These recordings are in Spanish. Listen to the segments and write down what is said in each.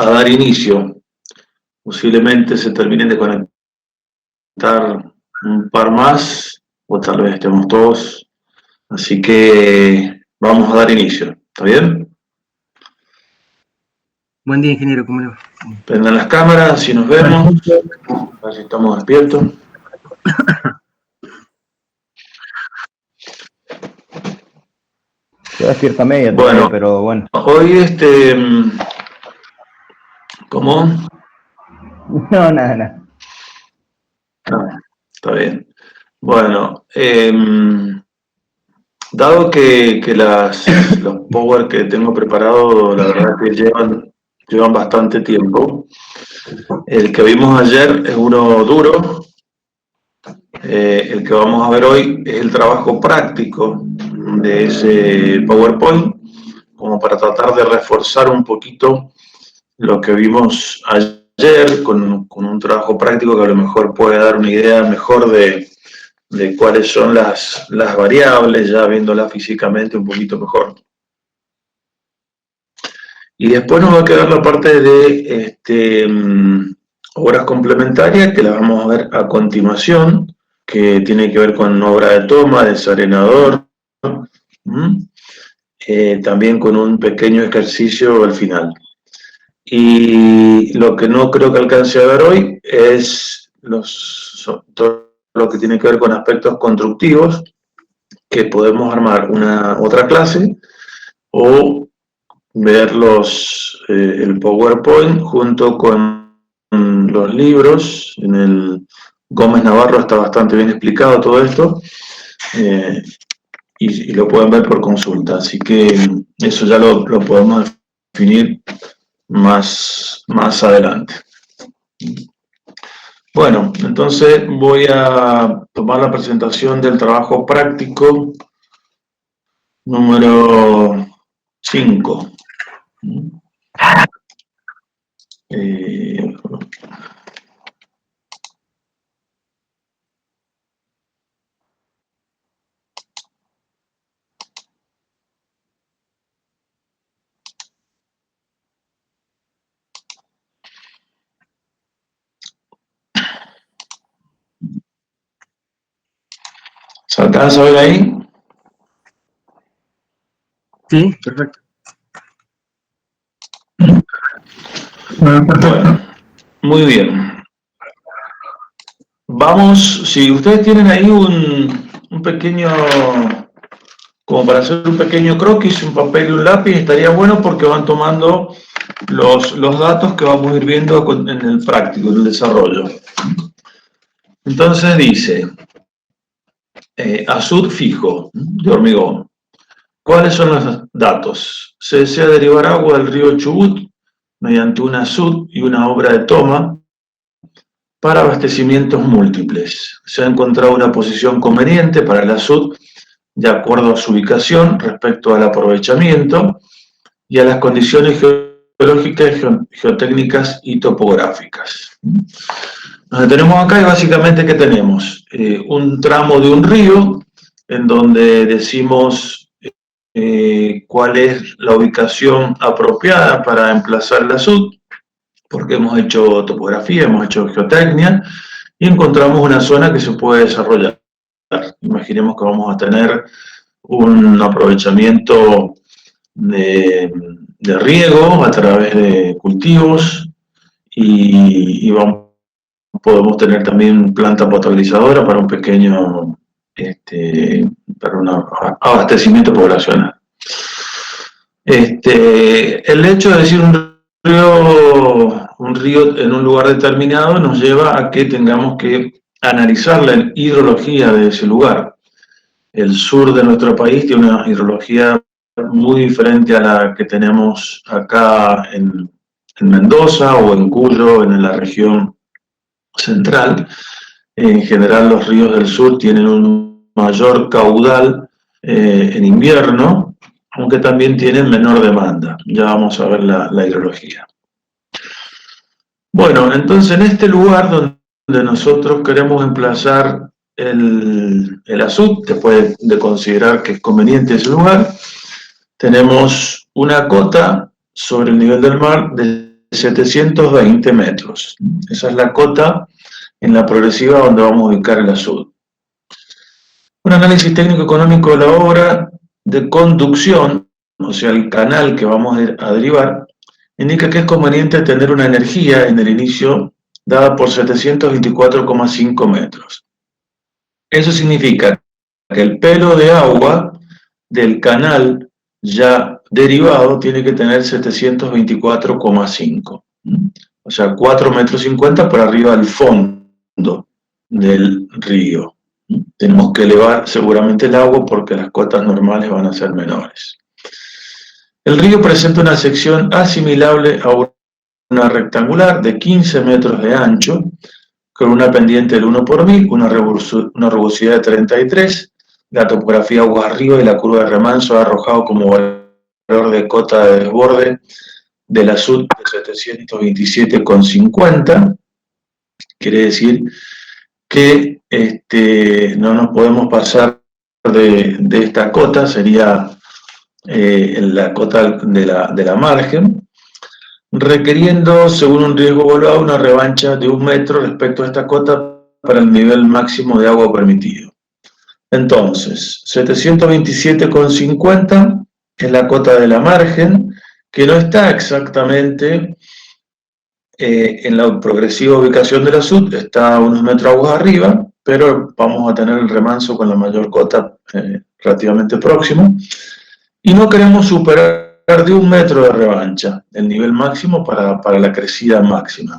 a dar inicio. Posiblemente se terminen de conectar un par más, o tal vez estemos todos. Así que vamos a dar inicio. ¿Está bien? Buen día, ingeniero. ¿Cómo le va? Prendan las cámaras, así nos vemos. A ver si estamos despiertos. Yo despierta media Bueno, todavía, pero bueno. Hoy ¿cómo? No, nada. Ah, está bien. Bueno, dado que los Power que tengo preparados, la verdad que llevan bastante tiempo. El que vimos ayer es uno duro. El que vamos a ver hoy es el trabajo práctico de ese PowerPoint, como para tratar de reforzar un poquito lo que vimos ayer con un trabajo práctico que a lo mejor puede dar una idea mejor de cuáles son las variables, ya viéndolas físicamente un poquito mejor. Y después nos va a quedar la parte de obras complementarias, que las vamos a ver a continuación, que tiene que ver con obra de toma, desarenador, también con un pequeño ejercicio al final. Y lo que no creo que alcance a ver hoy es todo lo que tiene que ver con aspectos constructivos, que podemos armar otra clase o ver el PowerPoint junto con los libros. En el Gómez Navarro está bastante bien explicado todo esto, y lo pueden ver por consulta, así que eso ya lo podemos definir más adelante. Bueno, entonces voy a tomar la presentación del trabajo práctico número 5. ¿Se alcanza a ver ahí? Sí, perfecto. Bueno, muy bien. Vamos, si ustedes tienen ahí un pequeño, como para hacer un pequeño croquis, un papel y un lápiz, estaría bueno porque van tomando los datos que vamos a ir viendo en el práctico, en el desarrollo. Entonces dice, azud fijo de hormigón. ¿Cuáles son los datos? Se desea derivar agua del río Chubut mediante un azud y una obra de toma para abastecimientos múltiples. Se ha encontrado una posición conveniente para el azud de acuerdo a su ubicación respecto al aprovechamiento y a las condiciones geológicas, geotécnicas y topográficas. Nos detenemos acá y básicamente ¿qué tenemos? Un tramo de un río en donde decimos cuál es la ubicación apropiada para emplazar el azud, porque hemos hecho topografía, hemos hecho geotecnia, y encontramos una zona que se puede desarrollar. Imaginemos que vamos a tener un aprovechamiento de riego a través de cultivos, y podemos tener también planta potabilizadora para un pequeño para un abastecimiento poblacional. El hecho de decir un río en un lugar determinado nos lleva a que tengamos que analizar la hidrología de ese lugar. El sur de nuestro país tiene una hidrología muy diferente a la que tenemos acá en Mendoza o en Cuyo, en la región central. En general los ríos del sur tienen un mayor caudal en invierno, aunque también tienen menor demanda. Ya vamos a ver la hidrología. Bueno, entonces en este lugar donde nosotros queremos emplazar el azud, después de considerar que es conveniente ese lugar, tenemos una cota sobre el nivel del mar de 720 metros. Esa es la cota en la progresiva donde vamos a ubicar el azud. Un análisis técnico-económico de la obra de conducción, o sea, el canal que vamos a derivar, indica que es conveniente tener una energía en el inicio dada por 724,5 metros. Eso significa que el pelo de agua del canal ya derivado tiene que tener 724,5. O sea, 4,50 metros por arriba del fondo del río. Tenemos que elevar seguramente el agua porque las cotas normales van a ser menores. El río presenta una sección asimilable a una rectangular de 15 metros de ancho, con una pendiente del 1 por 1000, una rugosidad de 33, la topografía aguas arriba y la curva de remanso ha arrojado como valor de cota de desborde del azud de 727,50, quiere decir que no nos podemos pasar de esta cota, sería la cota de la margen, requiriendo, según un riesgo evaluado, una revancha de 1 metro respecto a esta cota para el nivel máximo de agua permitido. Entonces, 727,50 es la cota de la margen, que no está exactamente en la progresiva ubicación del azud, está a unos metros aguas arriba, pero vamos a tener el remanso con la mayor cota relativamente próximo, y no queremos superar de 1 metro de revancha, el nivel máximo para la crecida máxima.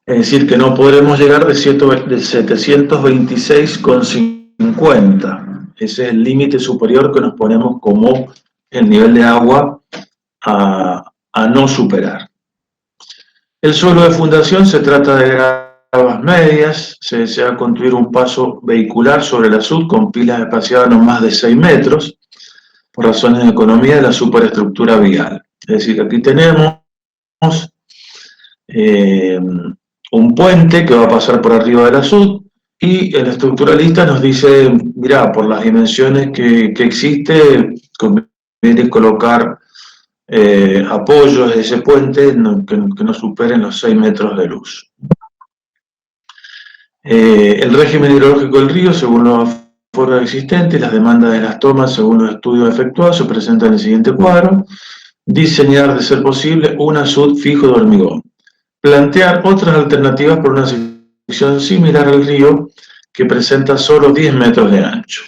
Es decir, que no podremos llegar de 726,50. Ese es el límite superior que nos ponemos como el nivel de agua a no superar. El suelo de fundación se trata de gravas medias, se desea construir un paso vehicular sobre el azud con pilas espaciadas no más de 6 metros, por razones de economía de la superestructura vial. Es decir, aquí tenemos un puente que va a pasar por arriba del azud y el estructuralista nos dice, mirá, por las dimensiones que existe, conviene colocar apoyos de ese puente que no superen los 6 metros de luz. El régimen hidrológico del río, según los aforos existentes, las demandas de las tomas, según los estudios efectuados, se presentan en el siguiente cuadro. Diseñar, de ser posible, un azud fijo de hormigón. Plantear otras alternativas por una sección similar al río que presenta solo 10 metros de ancho.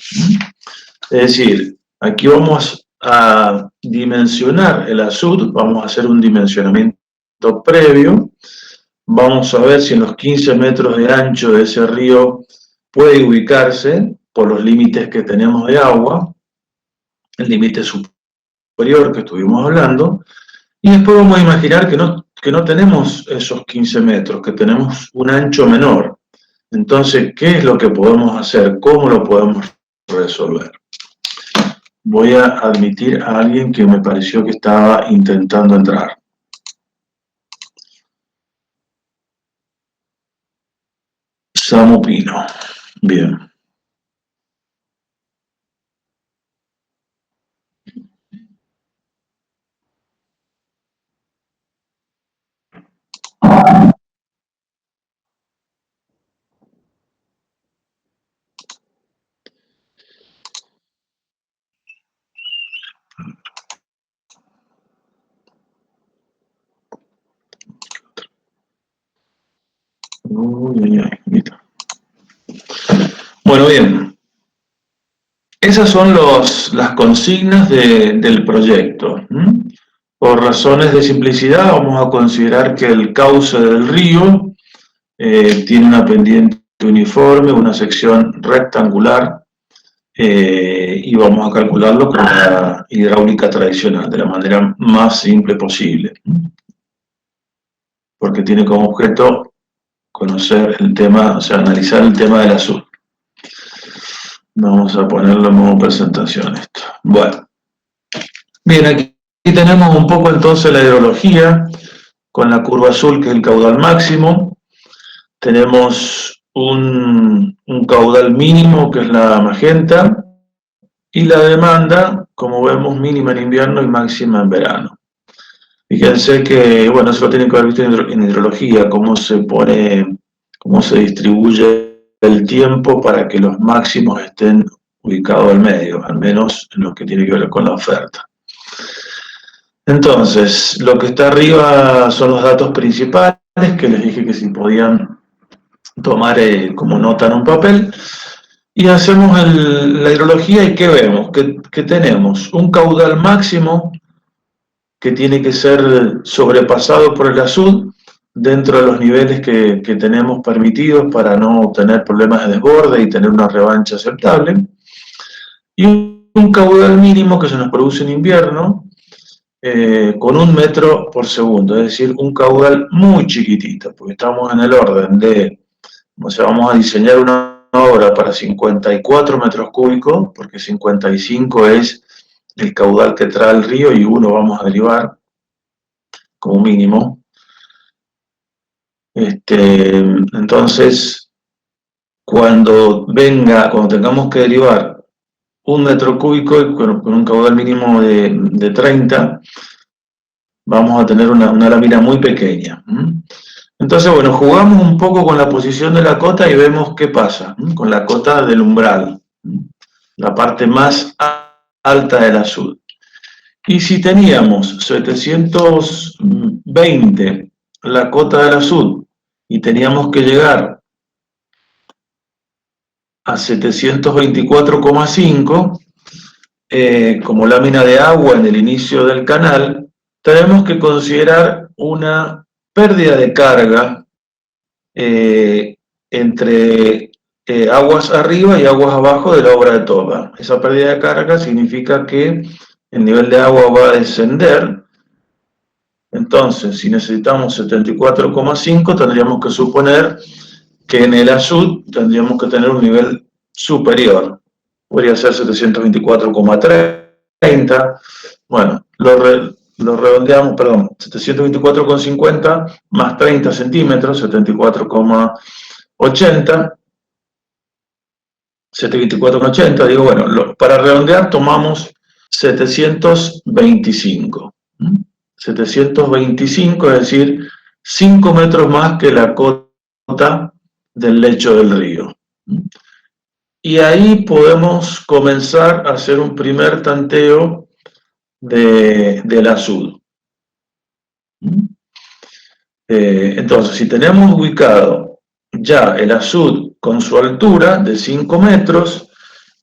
Es decir, aquí vamos a dimensionar el azud, vamos a hacer un dimensionamiento previo, vamos a ver si en los 15 metros de ancho de ese río puede ubicarse por los límites que tenemos de agua, el límite superior que estuvimos hablando, y después vamos a imaginar que no tenemos esos 15 metros, que tenemos un ancho menor. Entonces, ¿qué es lo que podemos hacer? ¿Cómo lo podemos resolver? Voy a admitir a alguien que me pareció que estaba intentando entrar. Samu Pino. Bien. Bueno, bien. Esas son las consignas del proyecto. Por razones de simplicidad vamos a considerar que el cauce del río tiene una pendiente uniforme, una sección rectangular, y vamos a calcularlo con la hidráulica tradicional, de la manera más simple posible. Porque tiene como objeto conocer el tema, o sea, analizar el tema del azul. Vamos a ponerlo en modo presentación esto. Bueno. Bien, aquí tenemos un poco entonces la hidrología, con la curva azul que es el caudal máximo. Tenemos un caudal mínimo que es la magenta, y la demanda, como vemos, mínima en invierno y máxima en verano. Fíjense que, bueno, eso lo tienen que haber visto en hidrología, cómo se distribuye el tiempo para que los máximos estén ubicados al medio, al menos en lo que tiene que ver con la oferta. Entonces, lo que está arriba son los datos principales, que les dije que si podían tomar como nota en un papel, y hacemos la hidrología y ¿qué vemos? Que tenemos un caudal máximo que tiene que ser sobrepasado por el azud dentro de los niveles que tenemos permitidos para no tener problemas de desborde y tener una revancha aceptable, y un caudal mínimo que se nos produce en invierno, con 1 metro por segundo, es decir, un caudal muy chiquitito, porque estamos en el orden de, o sea, vamos a diseñar una obra para 54 metros cúbicos, porque 55 es el caudal que trae el río y 1 vamos a derivar como mínimo. Entonces, cuando tengamos que derivar 1 metro cúbico con un caudal mínimo de 30, vamos a tener una lámina muy pequeña. Entonces, bueno, jugamos un poco con la posición de la cota y vemos qué pasa con la cota del umbral, la parte más alta del azud. Y si teníamos 720 la cota del azud y teníamos que llegar a 724,5 como lámina de agua en el inicio del canal, tenemos que considerar una pérdida de carga entre aguas arriba y aguas abajo de la obra de Toba. Esa pérdida de carga significa que el nivel de agua va a descender. Entonces, si necesitamos 74,5, tendríamos que suponer que en el azud tendríamos que tener un nivel superior. Podría ser 724,30. Bueno, lo redondeamos, perdón, 724,50 más 30 centímetros, 74,80. 724,80, digo, bueno, para redondear tomamos 725. 725, es decir, 5 metros más que la cota del lecho del río. Y ahí podemos comenzar a hacer un primer tanteo del azud. Entonces, si tenemos ubicado ya el azud con su altura de 5 metros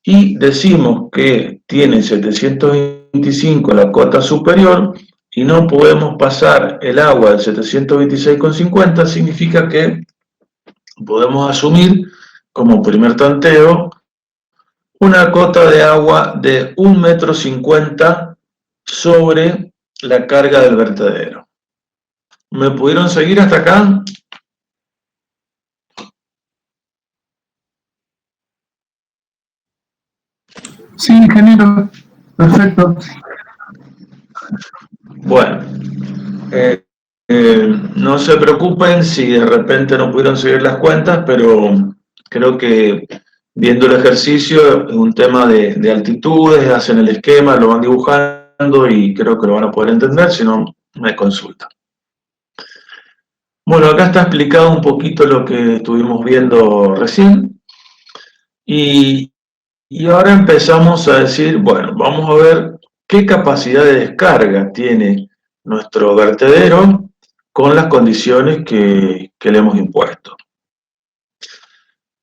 y decimos que tiene 725 la cota superior y no podemos pasar el agua del 726,50, significa que podemos asumir como primer tanteo una cota de agua de 1,50 m sobre la carga del vertedero. ¿Me pudieron seguir hasta acá? Sí, ingeniero. Perfecto. Bueno, no se preocupen si de repente no pudieron seguir las cuentas, pero creo que viendo el ejercicio es un tema de altitudes, hacen el esquema, lo van dibujando y creo que lo van a poder entender, si no, me consultan. Bueno, acá está explicado un poquito lo que estuvimos viendo recién. Y ahora empezamos a decir, bueno, vamos a ver qué capacidad de descarga tiene nuestro vertedero con las condiciones que le hemos impuesto.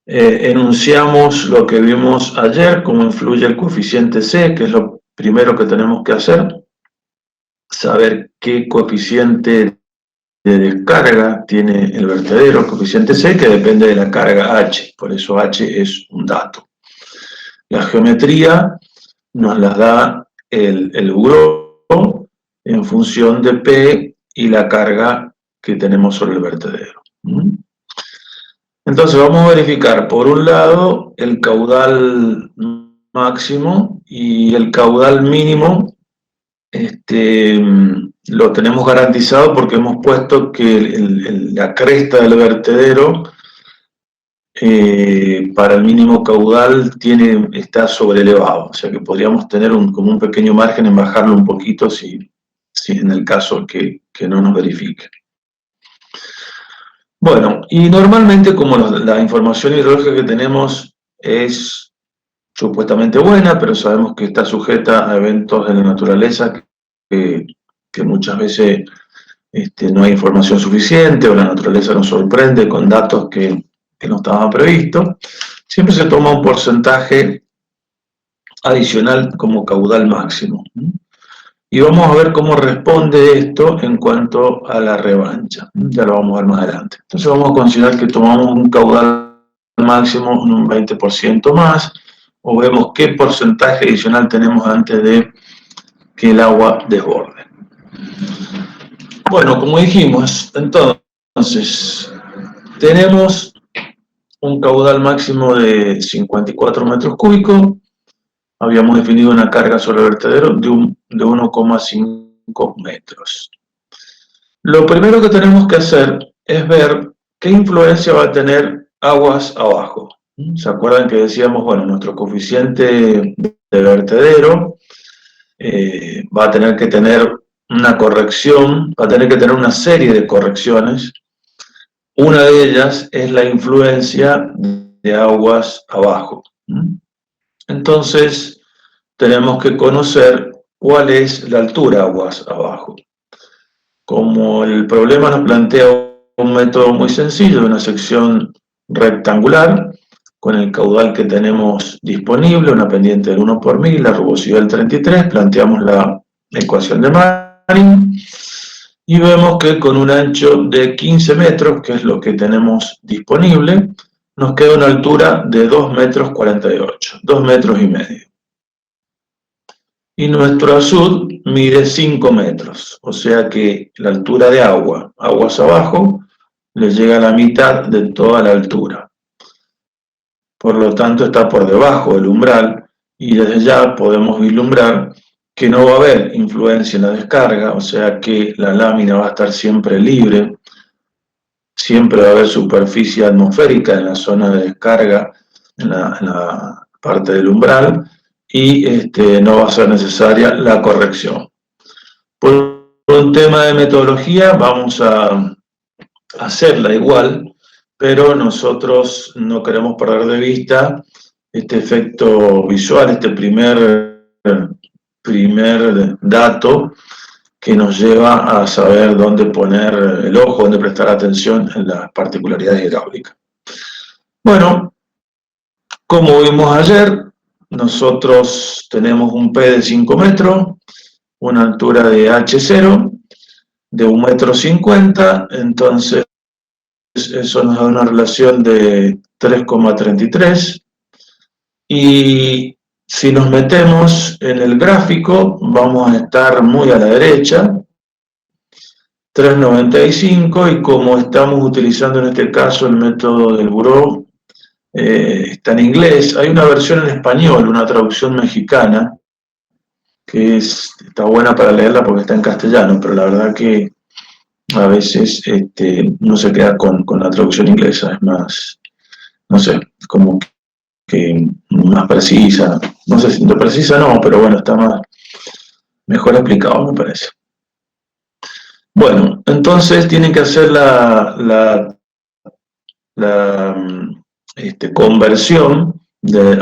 Enunciamos lo que vimos ayer, cómo influye el coeficiente C, que es lo primero que tenemos que hacer, saber qué coeficiente de descarga tiene el vertedero, el coeficiente C, que depende de la carga H, por eso H es un dato. La geometría nos la da el buró en función de P y la carga que tenemos sobre el vertedero. Entonces vamos a verificar, por un lado, el caudal máximo y el caudal mínimo. Lo tenemos garantizado porque hemos puesto que la cresta del vertedero para el mínimo caudal está sobrelevado, o sea que podríamos tener como un pequeño margen en bajarlo un poquito si si en el caso que no nos verifique. Bueno, y normalmente como la información hidrológica que tenemos es supuestamente buena, pero sabemos que está sujeta a eventos de la naturaleza que muchas veces no hay información suficiente o la naturaleza nos sorprende con datos que no estaban previstos. Siempre se toma un porcentaje adicional como caudal máximo. Y vamos a ver cómo responde esto en cuanto a la revancha. Ya lo vamos a ver más adelante. Entonces vamos a considerar que tomamos un caudal máximo un 20% más, o vemos qué porcentaje adicional tenemos antes de que el agua desborde. Bueno, como dijimos, entonces, tenemos un caudal máximo de 54 metros cúbicos. Habíamos definido una carga sobre el vertedero de 1,5 metros. Lo primero que tenemos que hacer es ver qué influencia va a tener aguas abajo. ¿Se acuerdan que decíamos, bueno, nuestro coeficiente de vertedero va a tener que tener una corrección, va a tener que tener una serie de correcciones. Una de ellas es la influencia de aguas abajo. Entonces, tenemos que conocer cuál es la altura aguas abajo. Como el problema nos plantea un método muy sencillo, de una sección rectangular, con el caudal que tenemos disponible, una pendiente del 1 por 1000, la rugosidad del 33, planteamos la ecuación de Marin, y vemos que con un ancho de 15 metros, que es lo que tenemos disponible, nos queda una altura de 2,48 metros, 2,5 metros. Y nuestro azud mide 5 metros, o sea que la altura de aguas abajo, le llega a la mitad de toda la altura. Por lo tanto, está por debajo del umbral, y desde ya podemos vislumbrar que no va a haber influencia en la descarga, o sea que la lámina va a estar siempre libre, siempre va a haber superficie atmosférica en la zona de descarga, en la parte del umbral, y no va a ser necesaria la corrección. Por un tema de metodología vamos a hacerla igual, pero nosotros no queremos perder de vista este efecto visual, este primer dato que nos lleva a saber dónde poner el ojo, dónde prestar atención en las particularidades hidráulicas. Bueno, como vimos ayer, nosotros tenemos un P de 5 metros, una altura de H0 de 1,50 m, entonces eso nos da una relación de 3,33, y si nos metemos en el gráfico vamos a estar muy a la derecha, 3,95, y como estamos utilizando en este caso el método del buró, está en inglés, hay una versión en español, una traducción mexicana, que está buena para leerla porque está en castellano, pero la verdad que a veces no se queda con la traducción inglesa, es más, no sé, como que más precisa, no sé si precisa no, pero bueno, está mejor explicado, me parece. Bueno, entonces tienen que hacer la conversión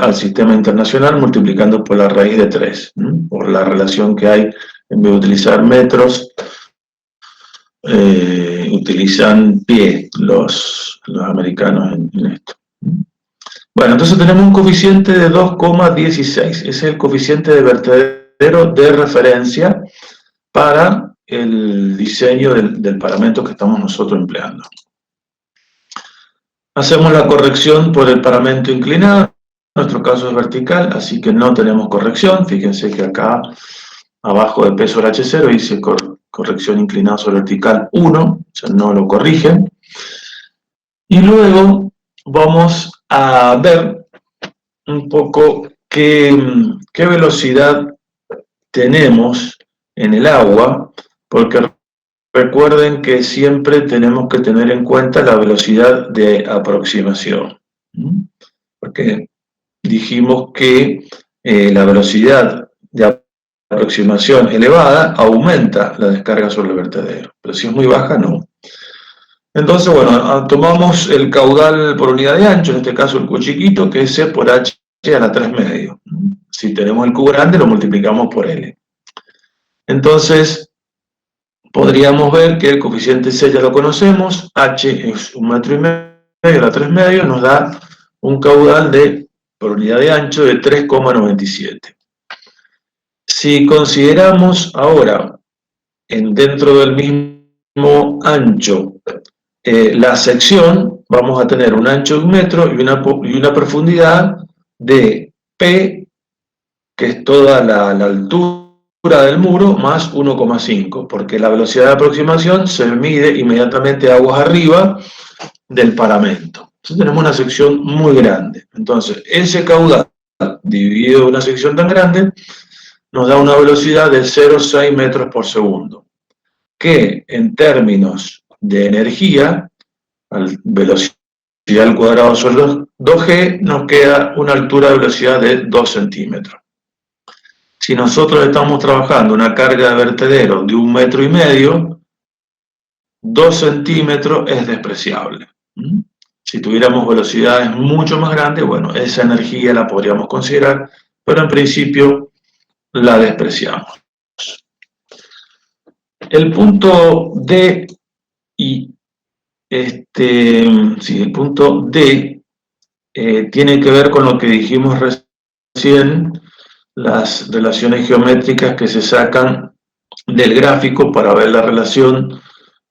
al sistema internacional multiplicando por la raíz de 3, por la relación que hay, en vez de utilizar metros, utilizan pie los americanos en esto. Bueno, entonces tenemos un coeficiente de 2,16, ese es el coeficiente de vertedero de referencia para el diseño del paramento que estamos nosotros empleando. Hacemos la corrección por el paramento inclinado, en nuestro caso es vertical, así que no tenemos corrección. Fíjense que acá, abajo de P sobre H0, dice corrección inclinada sobre vertical 1, o sea, no lo corrigen. Y luego vamos a ver un poco qué velocidad tenemos en el agua, porque recuerden que siempre tenemos que tener en cuenta la velocidad de aproximación, porque dijimos que la velocidad de aproximación elevada, aumenta la descarga sobre el vertedero, pero si es muy baja, no. Entonces, bueno, tomamos el caudal por unidad de ancho, en este caso el Q chiquito, que es C por H a la 3 medio. Si tenemos el Q grande, lo multiplicamos por L. Entonces, podríamos ver que el coeficiente C ya lo conocemos, H es 1,5 metros a la 3 medio, nos da un caudal por unidad de ancho de 3,97. Si consideramos ahora, dentro del mismo ancho, la sección, vamos a tener un ancho de 1 metro y una profundidad de P, que es toda la altura del muro, más 1,5, porque la velocidad de aproximación se mide inmediatamente aguas arriba del paramento. Entonces tenemos una sección muy grande. Entonces, ese caudal dividido en una sección tan grande nos da una velocidad de 0,6 metros por segundo, que en términos de energía, velocidad al cuadrado sobre 2G, nos queda una altura de velocidad de 2 centímetros. Si nosotros estamos trabajando una carga de vertedero de 1,5 metros, 2 centímetros es despreciable. Si tuviéramos velocidades mucho más grandes, bueno, esa energía la podríamos considerar, pero en principio la despreciamos. El punto D el punto D tiene que ver con lo que dijimos recién, las relaciones geométricas que se sacan del gráfico para ver la relación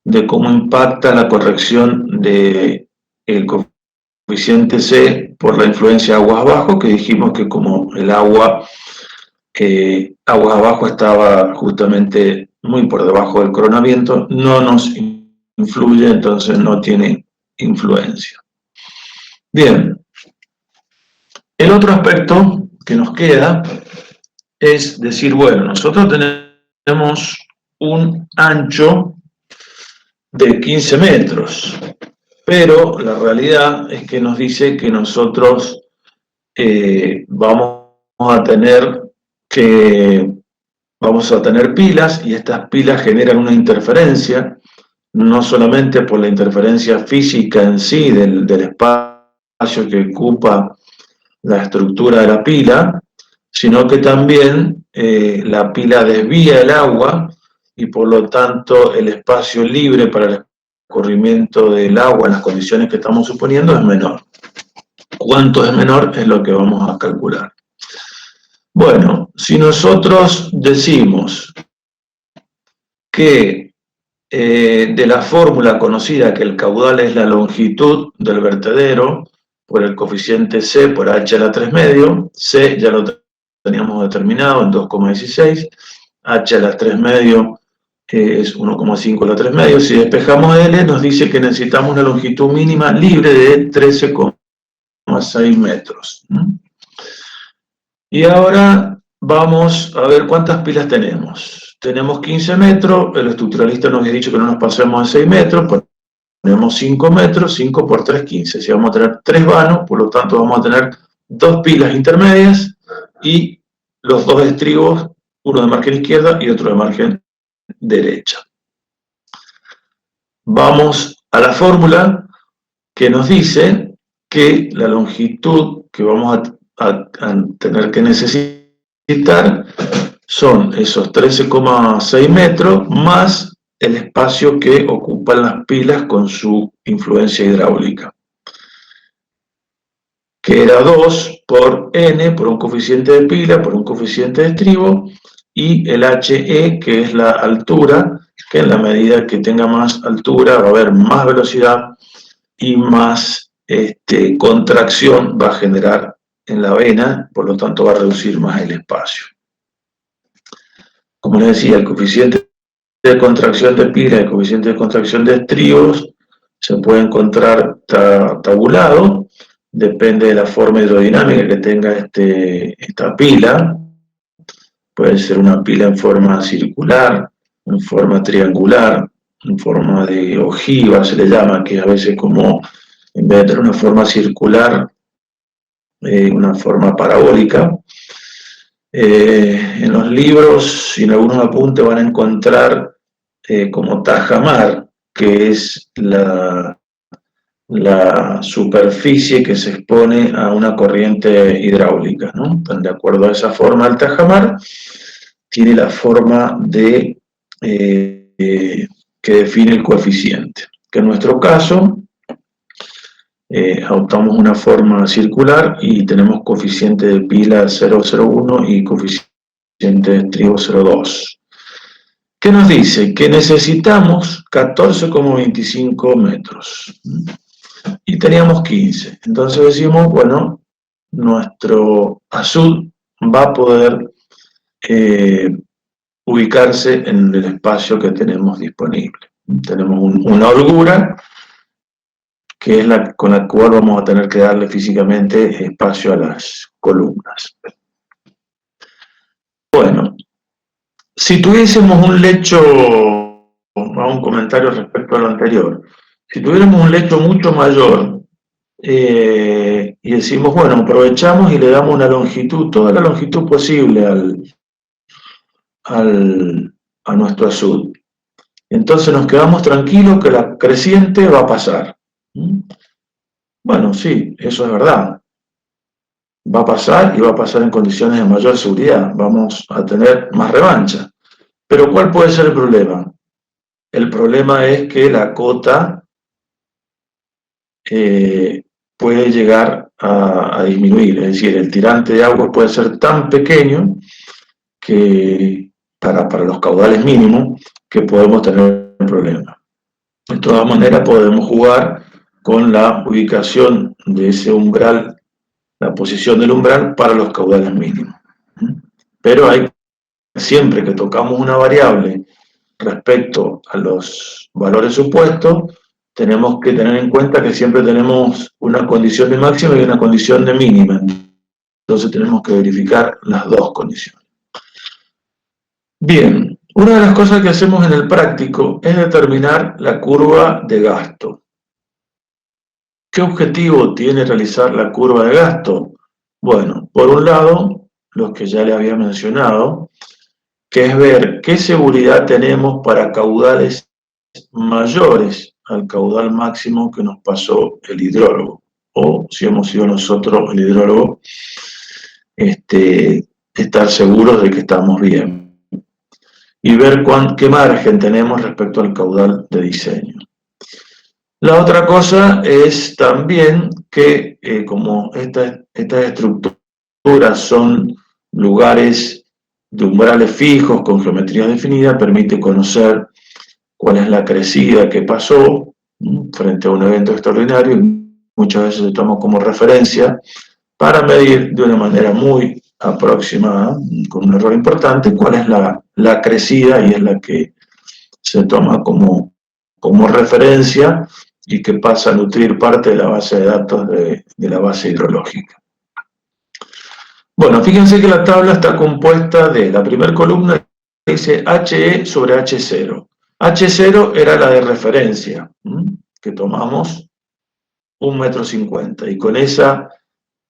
de cómo impacta la corrección del coeficiente C por la influencia aguas abajo, que dijimos que como el agua aguas abajo estaba justamente muy por debajo del coronamiento, no nos influye, entonces no tiene influencia. Bien, el otro aspecto que nos queda es decir, bueno, nosotros tenemos un ancho de 15 metros, pero la realidad es que nos dice que nosotros vamos a tener pilas, y estas pilas generan una interferencia, no solamente por la interferencia física en sí del espacio que ocupa la estructura de la pila, sino que también la pila desvía el agua y por lo tanto el espacio libre para el escurrimiento del agua en las condiciones que estamos suponiendo es menor. ¿Cuánto es menor? Es lo que vamos a calcular. Bueno, si nosotros decimos que de la fórmula conocida que el caudal es la longitud del vertedero por el coeficiente C por H a la 3 medio, C ya lo teníamos determinado en 2,16, H a la 3 medio es 1,5 a la 3 medio. Si despejamos L, nos dice que necesitamos una longitud mínima libre de 13,6 metros. Y ahora vamos a ver cuántas pilas tenemos. Tenemos 15 metros, el estructuralista nos había dicho que no nos pasemos de 6 metros, ponemos 5 metros, 5 por 3, 15. Si vamos a tener 3 vanos, por lo tanto vamos a tener 2 pilas intermedias y los 2 estribos, uno de margen izquierda y otro de margen derecha. Vamos a la fórmula que nos dice que la longitud que vamos a tener que necesitar son esos 13,6 metros más el espacio que ocupan las pilas con su influencia hidráulica, que era 2 por n, por un coeficiente de pila, por un coeficiente de estribo, y el HE, que es la altura, que en la medida que tenga más altura va a haber más velocidad y más contracción va a generar en la vena, por lo tanto va a reducir más el espacio. Como les decía, el coeficiente de contracción de pila y el coeficiente de contracción de estribos se puede encontrar tabulado, depende de la forma hidrodinámica que tenga esta pila. Puede ser una pila en forma circular, en forma triangular, en forma de ojiva se le llama, que a veces como en vez de tener una forma circular, una forma parabólica. En los libros y en algunos apuntes van a encontrar como tajamar, que es la superficie que se expone a una corriente hidráulica, ¿no? De acuerdo a esa forma, el tajamar tiene la forma de que define el coeficiente, que en nuestro caso adoptamos una forma circular y tenemos coeficiente de pila 0,01 y coeficiente de estribo 0,2. ¿Qué nos dice? Que necesitamos 14,25 metros. Y teníamos 15. Entonces decimos, bueno, nuestro azud va a poder ubicarse en el espacio que tenemos disponible. Tenemos una holgura, que es con la cual vamos a tener que darle físicamente espacio a las columnas. Bueno, si tuviésemos un lecho, a un comentario respecto a lo anterior, si tuviéramos un lecho mucho mayor, y decimos, bueno, aprovechamos y le damos una longitud, toda la longitud posible a nuestro azud. Entonces nos quedamos tranquilos que la creciente va a pasar. Bueno, sí, eso es verdad. Va a pasar y va a pasar en condiciones de mayor seguridad. Vamos a tener más revancha. Pero ¿cuál puede ser el problema? El problema es que la cota puede llegar a disminuir. Es decir, el tirante de agua puede ser tan pequeño que para los caudales mínimos que podemos tener un problema. De todas maneras, podemos jugar con la ubicación de ese umbral, la posición del umbral para los caudales mínimos. Pero siempre que tocamos una variable respecto a los valores supuestos, tenemos que tener en cuenta que siempre tenemos una condición de máxima y una condición de mínima. Entonces tenemos que verificar las dos condiciones. Bien, una de las cosas que hacemos en el práctico es determinar la curva de gasto. ¿Qué objetivo tiene realizar la curva de gasto? Bueno, por un lado, los que ya le había mencionado, que es ver qué seguridad tenemos para caudales mayores al caudal máximo que nos pasó el hidrólogo, o si hemos sido nosotros el hidrólogo, estar seguros de que estamos bien, y ver qué margen tenemos respecto al caudal de diseño. La otra cosa es también que como estas estructuras son lugares de umbrales fijos con geometría definida, permite conocer cuál es la crecida que pasó frente a un evento extraordinario, y muchas veces se toma como referencia para medir de una manera muy aproximada, con un error importante, cuál es la crecida, y es la que se toma como referencia y que pasa a nutrir parte de la base de datos de la base hidrológica. Bueno, fíjense que la tabla está compuesta de la primera columna, dice HE sobre H0. H0 era la de referencia, que tomamos 1,50 m, y con esa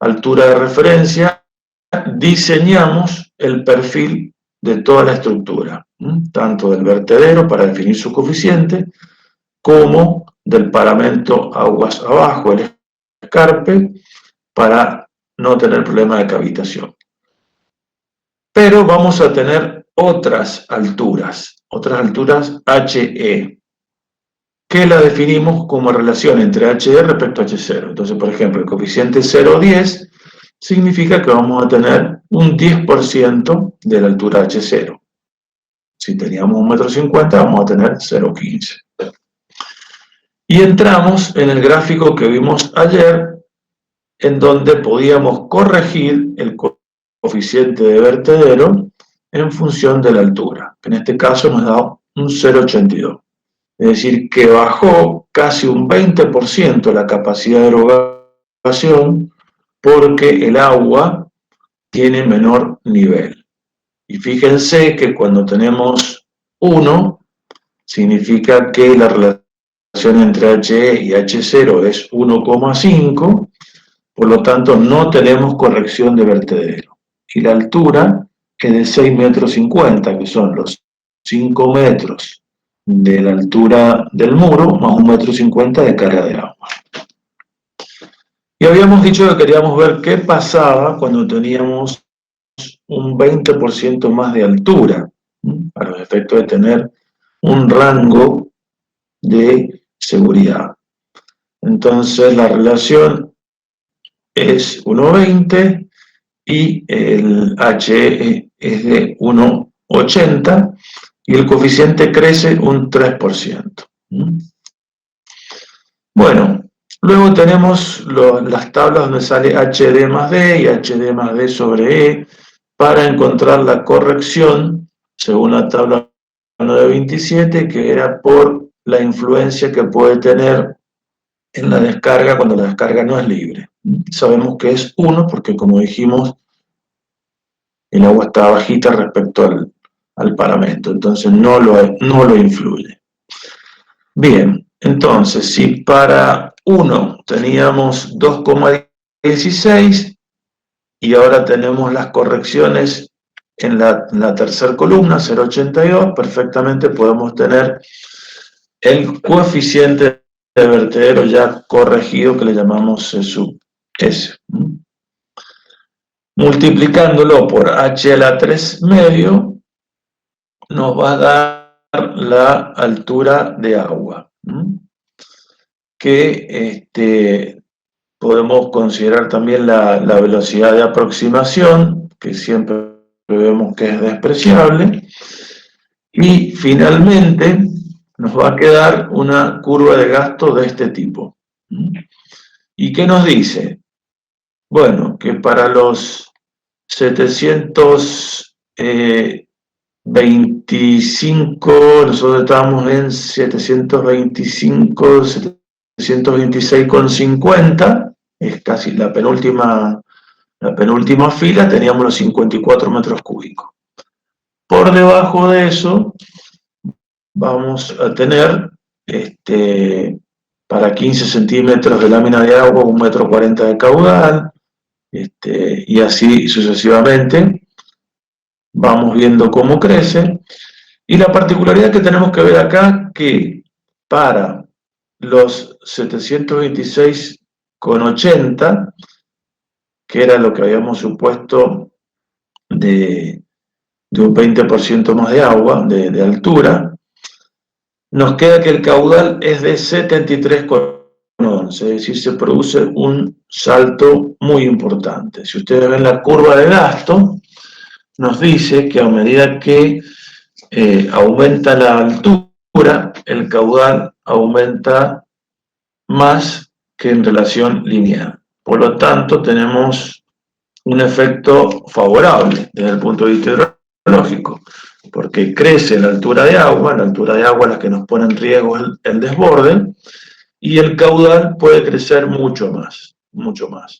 altura de referencia diseñamos el perfil de toda la estructura, tanto del vertedero para definir su coeficiente, como del paramento aguas abajo, el escarpe, para no tener problema de cavitación. Pero vamos a tener otras alturas HE, que la definimos como relación entre HE respecto a H0. Entonces, por ejemplo, el coeficiente 0,10 significa que vamos a tener un 10% de la altura H0. Si teníamos 1,50 m, vamos a tener 0,15. Y entramos en el gráfico que vimos ayer, en donde podíamos corregir el coeficiente de vertedero en función de la altura, que en este caso nos da un 0,82. Es decir, que bajó casi un 20% la capacidad de erogación porque el agua tiene menor nivel. Y fíjense que cuando tenemos 1, significa que la relación entre HE y H0 es 1,5, por lo tanto no tenemos corrección de vertedero. Y la altura es de 6,50 metros, que son los 5 metros de la altura del muro, más 1,50 metros de carga de agua. Y habíamos dicho que queríamos ver qué pasaba cuando teníamos un 20% más de altura, para los efectos de tener un rango de seguridad. Entonces la relación es 1,20 y el H es de 1,80 y el coeficiente crece un 3%. Bueno, luego tenemos las tablas donde sale HD más D y HD más D sobre E para encontrar la corrección según la tabla 927, que era por la influencia que puede tener en la descarga cuando la descarga no es libre. Sabemos que es 1 porque, como dijimos, el agua está bajita respecto al paramento, entonces no lo influye. Bien, entonces si para 1 teníamos 2,16 y ahora tenemos las correcciones en la tercera columna, 0,82, perfectamente podemos tener el coeficiente de vertedero ya corregido que le llamamos C sub S. Multiplicándolo por H a la 3 medio nos va a dar la altura de agua, que podemos considerar también la velocidad de aproximación, que siempre vemos que es despreciable, y finalmente nos va a quedar una curva de gasto de este tipo. ¿Y qué nos dice? Bueno, que para los 725, nosotros estábamos en 725, 726,50, es casi la penúltima fila, teníamos los 54 metros cúbicos. Por debajo de eso vamos a tener para 15 centímetros de lámina de agua, 1,40 metros de caudal, y así sucesivamente. Vamos viendo cómo crece. Y la particularidad que tenemos que ver acá, que para los 726,80, que era lo que habíamos supuesto de un 20% más de agua, de altura, nos queda que el caudal es de 73,11, es decir, se produce un salto muy importante. Si ustedes ven la curva de gasto, nos dice que a medida que aumenta la altura, el caudal aumenta más que en relación lineal. Por lo tanto, tenemos un efecto favorable desde el punto de vista hidrológico, porque crece la altura de agua es la que nos pone en riesgo el desborde, y el caudal puede crecer mucho más.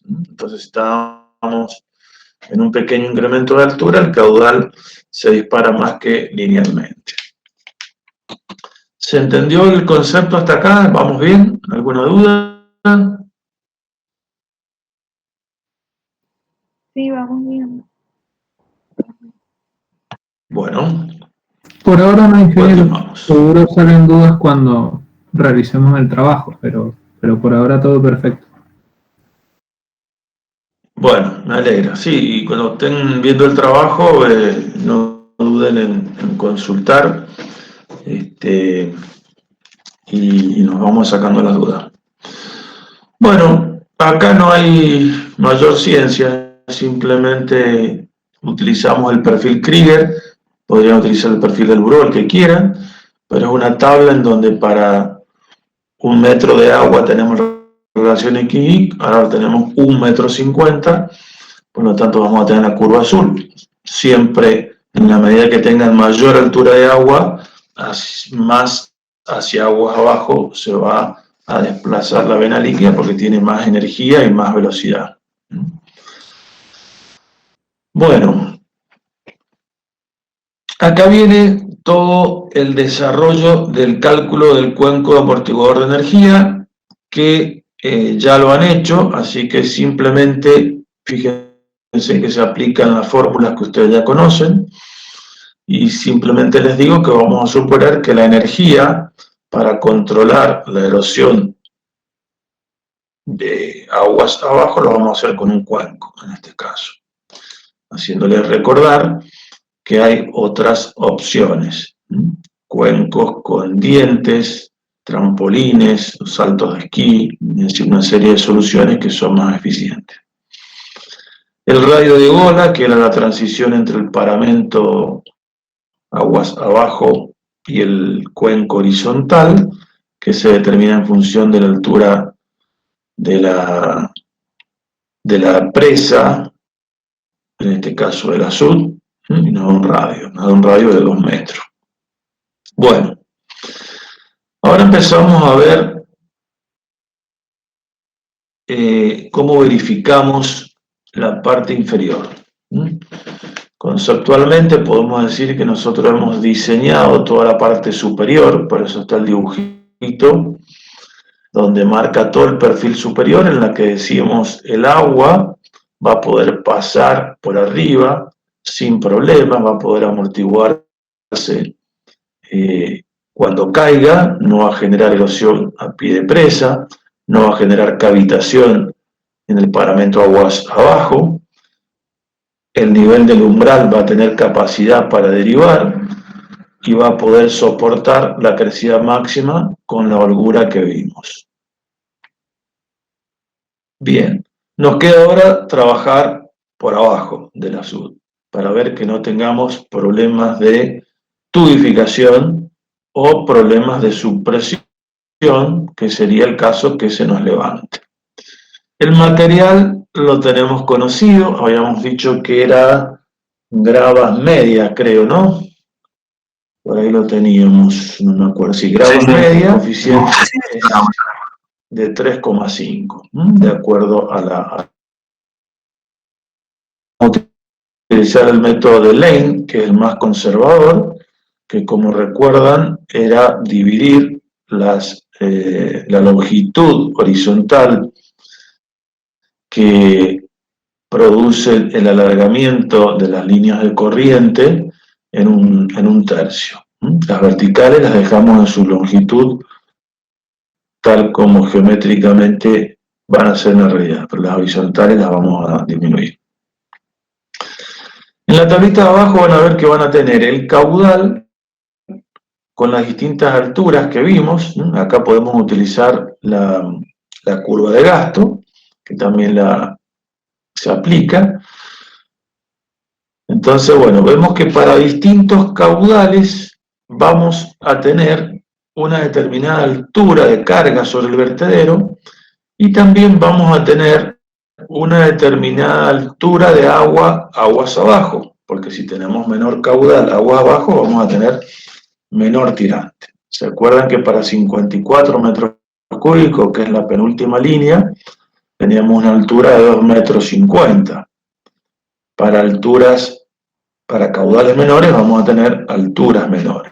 Entonces estamos en un pequeño incremento de altura, el caudal se dispara más que linealmente. ¿Se entendió el concepto hasta acá? ¿Vamos bien? ¿Alguna duda? Sí, vamos bien. Bueno. Por ahora no, ingeniero. Continuamos. Seguro salen dudas cuando realicemos el trabajo, pero por ahora todo perfecto. Bueno, me alegra. Sí, y cuando estén viendo el trabajo, no duden en consultar, y nos vamos sacando las dudas. Bueno, acá no hay mayor ciencia, simplemente utilizamos el perfil Krieger, podrían utilizar el perfil del buró, el que quieran, pero es una tabla en donde para 1 metro de agua tenemos relación XY, ahora tenemos 1,50 metros, por lo tanto vamos a tener la curva azul. Siempre, en la medida que tengan mayor altura de agua, más hacia aguas abajo se va a desplazar la vena líquida porque tiene más energía y más velocidad. Bueno, acá viene todo el desarrollo del cálculo del cuenco amortiguador de energía, que ya lo han hecho, así que simplemente fíjense que se aplican las fórmulas que ustedes ya conocen, y simplemente les digo que vamos a suponer que la energía para controlar la erosión de aguas abajo lo vamos a hacer con un cuenco, en este caso, haciéndoles recordar que hay otras opciones, cuencos con dientes, trampolines, saltos de esquí, es decir, una serie de soluciones que son más eficientes. El radio de Gola, que era la transición entre el paramento aguas abajo y el cuenco horizontal, que se determina en función de la altura de la presa, en este caso del azul, y nos da un radio de 2 metros. Bueno, ahora empezamos a ver cómo verificamos la parte inferior. Conceptualmente podemos decir que nosotros hemos diseñado toda la parte superior, por eso está el dibujito, donde marca todo el perfil superior, en la que decimos el agua va a poder pasar por arriba sin problemas, va a poder amortiguarse cuando caiga, no va a generar erosión a pie de presa, no va a generar cavitación en el paramento aguas abajo, el nivel del umbral va a tener capacidad para derivar y va a poder soportar la crecida máxima con la holgura que vimos. Bien, nos queda ahora trabajar por abajo del azul, para ver que no tengamos problemas de tubificación o problemas de supresión, que sería el caso que se nos levante. El material lo tenemos conocido, habíamos dicho que era gravas medias, creo, ¿no? Por ahí lo teníamos, no me acuerdo, si gravas medias, coeficiente de 3,5, de acuerdo a la... Utilizar el método de Lane, que es el más conservador, que como recuerdan era dividir la longitud horizontal que produce el alargamiento de las líneas de corriente en un tercio. Las verticales las dejamos en su longitud tal como geométricamente van a ser en la realidad, pero las horizontales las vamos a disminuir. En la tablita de abajo van a ver que van a tener el caudal con las distintas alturas que vimos. Acá podemos utilizar la curva de gasto, que también se aplica. Entonces, bueno, vemos que para distintos caudales vamos a tener una determinada altura de carga sobre el vertedero y también vamos a tener una determinada altura de aguas abajo, porque si tenemos menor caudal aguas abajo vamos a tener menor tirante. ¿Se acuerdan que para 54 metros cúbicos, que es la penúltima línea, teníamos una altura de 2,50 metros? Para caudales menores vamos a tener alturas menores.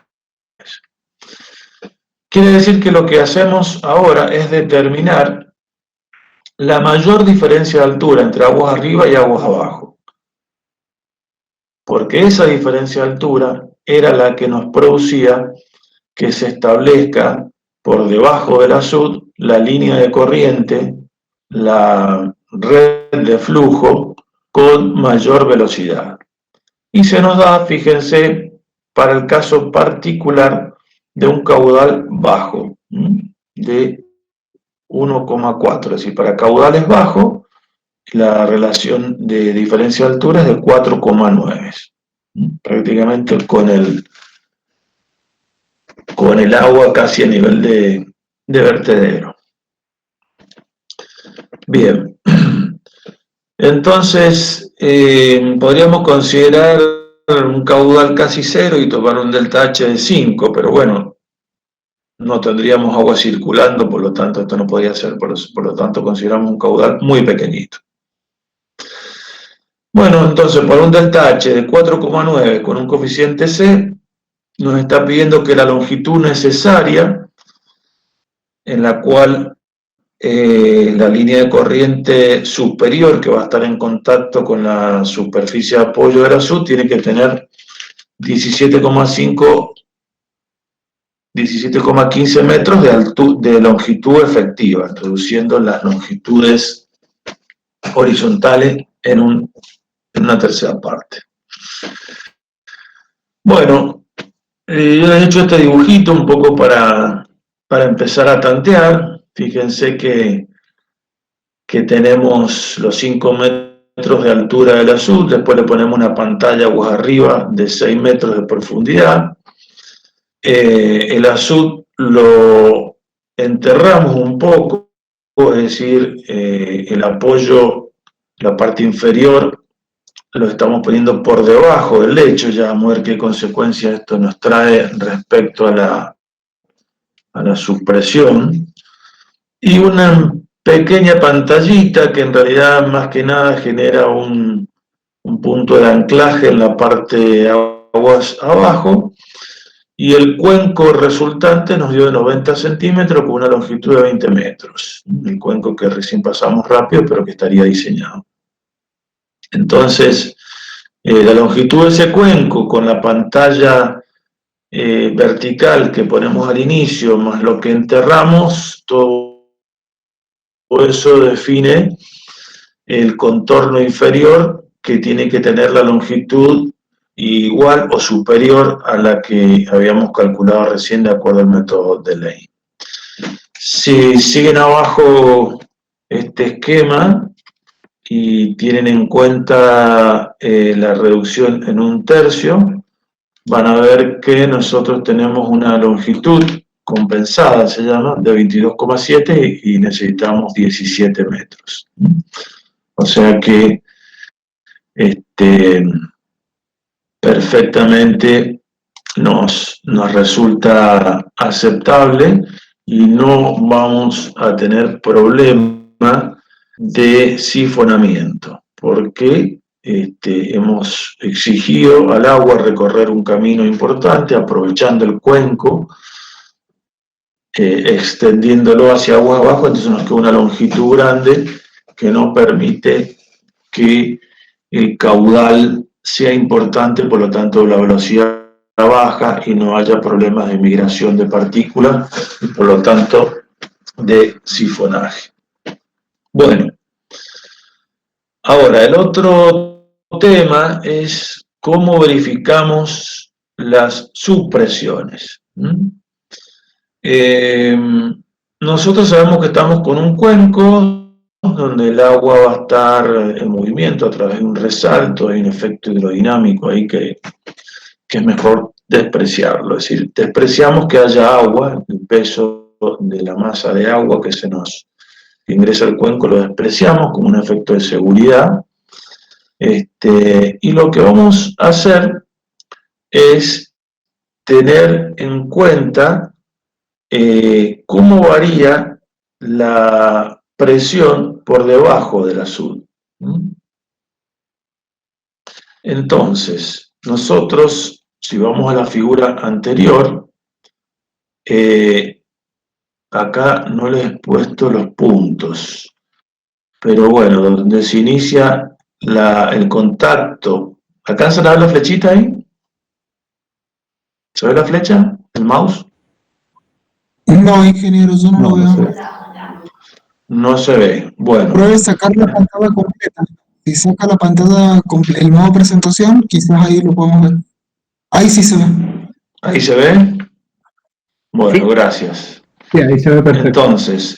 Quiere decir que lo que hacemos ahora es determinar la mayor diferencia de altura entre aguas arriba y aguas abajo, porque esa diferencia de altura era la que nos producía que se establezca por debajo del azud la línea de corriente, la red de flujo con mayor velocidad. Y se nos da, fíjense, para el caso particular de un caudal bajo, de 1,4, es decir, para caudales bajos, la relación de diferencia de altura es de 4,9, prácticamente con el agua casi a nivel de vertedero. Bien, entonces podríamos considerar un caudal casi cero y tomar un delta H de 5, pero bueno, no tendríamos agua circulando, por lo tanto esto no podría ser, por lo tanto consideramos un caudal muy pequeñito. Bueno, entonces por un delta H de 4,9 con un coeficiente C, nos está pidiendo que la longitud necesaria en la cual la línea de corriente superior que va a estar en contacto con la superficie de apoyo de la SUT tiene que tener 17,15 metros de longitud efectiva, introduciendo las longitudes horizontales en una tercera parte. Bueno, yo les he hecho este dibujito un poco para empezar a tantear. Fíjense que tenemos los 5 metros de altura del azul, después le ponemos una pantalla aguas arriba de 6 metros de profundidad. El azul lo enterramos un poco, es decir, el apoyo, la parte inferior, lo estamos poniendo por debajo del lecho. Ya vamos a ver qué consecuencias esto nos trae respecto a la supresión. Y una pequeña pantallita que en realidad más que nada genera un punto de anclaje en la parte de aguas abajo, y el cuenco resultante nos dio de 90 centímetros con una longitud de 20 metros. El cuenco que recién pasamos rápido, pero que estaría diseñado. Entonces, la longitud de ese cuenco con la pantalla vertical que ponemos al inicio, más lo que enterramos, todo eso define el contorno inferior, que tiene que tener la longitud igual o superior a la que habíamos calculado recién de acuerdo al método de Lane. Si siguen abajo este esquema y tienen en cuenta la reducción en 1/3, van a ver que nosotros tenemos una longitud compensada, se llama, de 22,7 y necesitamos 17 metros. O sea que perfectamente nos resulta aceptable y no vamos a tener problema de sifonamiento, porque hemos exigido al agua recorrer un camino importante, aprovechando el cuenco, extendiéndolo hacia agua abajo. Entonces nos queda una longitud grande que no permite que el caudal sea importante, por lo tanto la velocidad baja y no haya problemas de migración de partículas y por lo tanto de sifonaje. Bueno, ahora el otro tema es cómo verificamos las subpresiones. Nosotros sabemos que estamos con un cuenco donde el agua va a estar en movimiento a través de un resalto. Hay un efecto hidrodinámico ahí que es mejor despreciarlo, es decir, despreciamos que haya agua, el peso de la masa de agua que ingresa al cuenco lo despreciamos como un efecto de seguridad, y lo que vamos a hacer es tener en cuenta cómo varía la presión por debajo del azul. Entonces, nosotros, si vamos a la figura anterior, acá no les he puesto los puntos, pero bueno, donde se inicia el contacto, ¿alcanzan a ver la flechita ahí? ¿Se ve la flecha? ¿El mouse? No, ingeniero, yo no lo veo. No se ve. Bueno. Pruebe sacar la pantalla completa. Si saca la pantalla completa, el modo presentación, quizás ahí lo podemos ver. Ahí sí se ve. ¿Ahí se ve? Bueno, Sí. Gracias. Sí, ahí se ve perfecto. Entonces,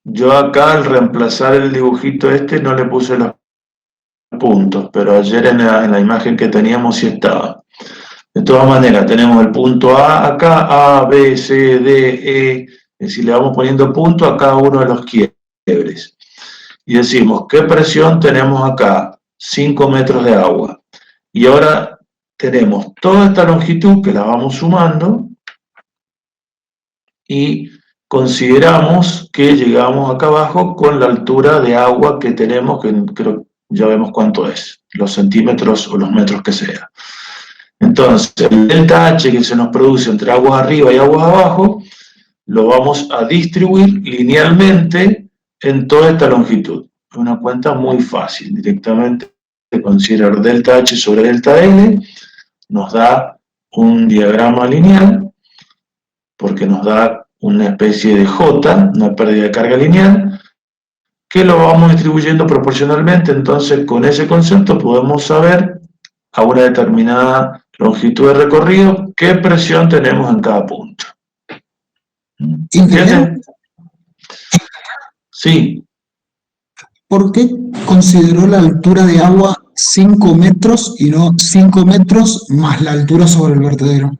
yo acá al reemplazar el dibujito no le puse los puntos, pero ayer en la imagen que teníamos sí estaba. De todas maneras, tenemos el punto A acá, A, B, C, D, E, es decir, le vamos poniendo punto a cada uno de los quiebres. Y decimos, ¿qué presión tenemos acá? 5 metros de agua. Y ahora tenemos toda esta longitud que la vamos sumando y consideramos que llegamos acá abajo con la altura de agua que tenemos, que creo ya vemos cuánto es, los centímetros o los metros que sea. Entonces, el delta H que se nos produce entre aguas arriba y aguas abajo lo vamos a distribuir linealmente en toda esta longitud. Es una cuenta muy fácil, directamente considerar delta H sobre delta L, nos da un diagrama lineal, porque nos da una especie de J, una pérdida de carga lineal, que lo vamos distribuyendo proporcionalmente. Entonces con ese concepto podemos saber a una determinada longitud de recorrido qué presión tenemos en cada punto. ¿Entienden? Sí. ¿Por qué consideró la altura de agua 5 metros y no 5 metros más la altura sobre el vertedero?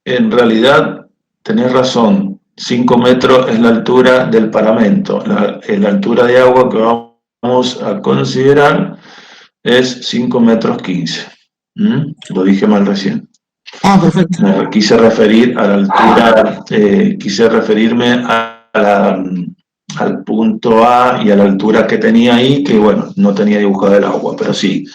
En realidad, tenés razón, 5 metros es la altura del paramento. La altura de agua que vamos a considerar es 5 metros 15. Lo dije mal recién. Ah, perfecto. Me quise referir a la altura, quise referirme al punto A y a la altura que tenía ahí, que bueno, no tenía dibujado el agua, pero sí,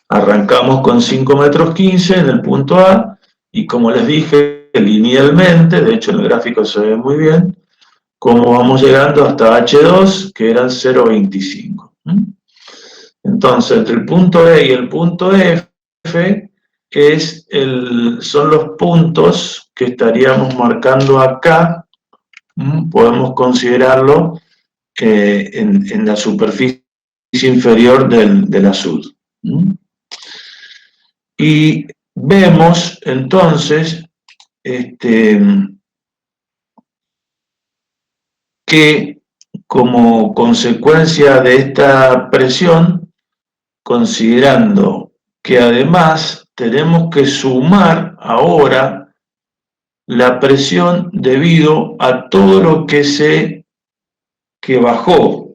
arrancamos con 5 metros 15 en el punto A, y como les dije, linealmente, de hecho en el gráfico se ve muy bien, cómo vamos llegando hasta H2, que eran 0,25. Entonces, entre el punto E y el punto F, son los puntos que estaríamos marcando acá. Podemos considerarlo en la superficie inferior del azul. Y vemos entonces que como consecuencia de esta presión, considerando que además tenemos que sumar ahora la presión debido a todo lo que bajó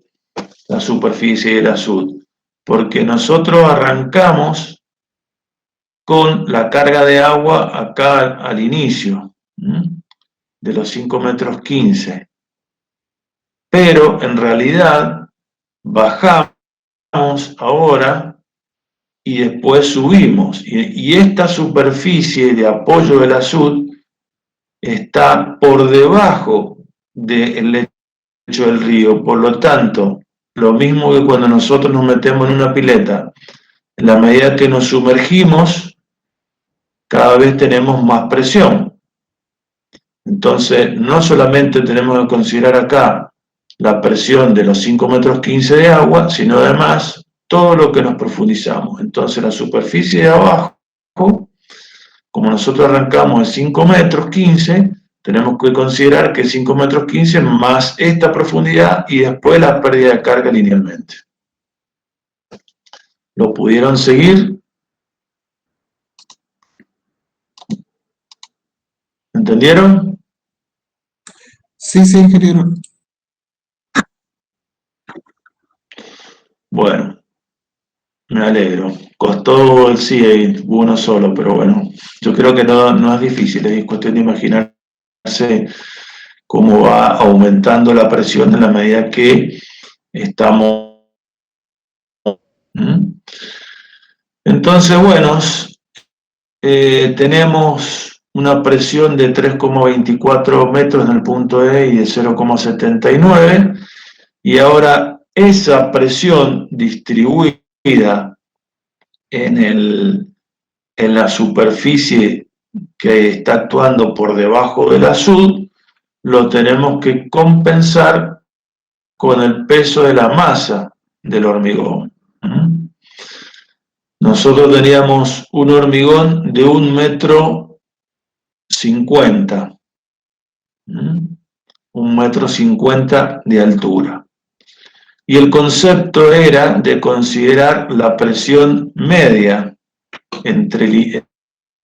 la superficie del azul, porque nosotros arrancamos con la carga de agua acá al inicio, de los 5 metros 15, pero en realidad bajamos ahora y después subimos, y esta superficie de apoyo del azul está por debajo del lecho del río. Por lo tanto, lo mismo que cuando nosotros nos metemos en una pileta, en la medida que nos sumergimos, cada vez tenemos más presión. Entonces, no solamente tenemos que considerar acá la presión de los 5 metros 15 de agua, sino además todo lo que nos profundizamos. Entonces, la superficie de abajo, como nosotros arrancamos en 5 metros 15, tenemos que considerar que 5 metros 15 más esta profundidad y después la pérdida de carga linealmente. ¿Lo pudieron seguir? ¿Entendieron? Sí, ingeniero. Bueno, me alegro. Costó el sí uno solo, pero bueno, yo creo que no es difícil, es cuestión de imaginarse cómo va aumentando la presión en la medida que estamos. Entonces, bueno, tenemos una presión de 3,24 metros en el punto E y de 0,79, y ahora esa presión distribuida en la superficie que está actuando por debajo del azul, lo tenemos que compensar con el peso de la masa del hormigón. Nosotros teníamos un hormigón de 1,50 m, 1,50 m de altura. Y el concepto era de considerar la presión media entre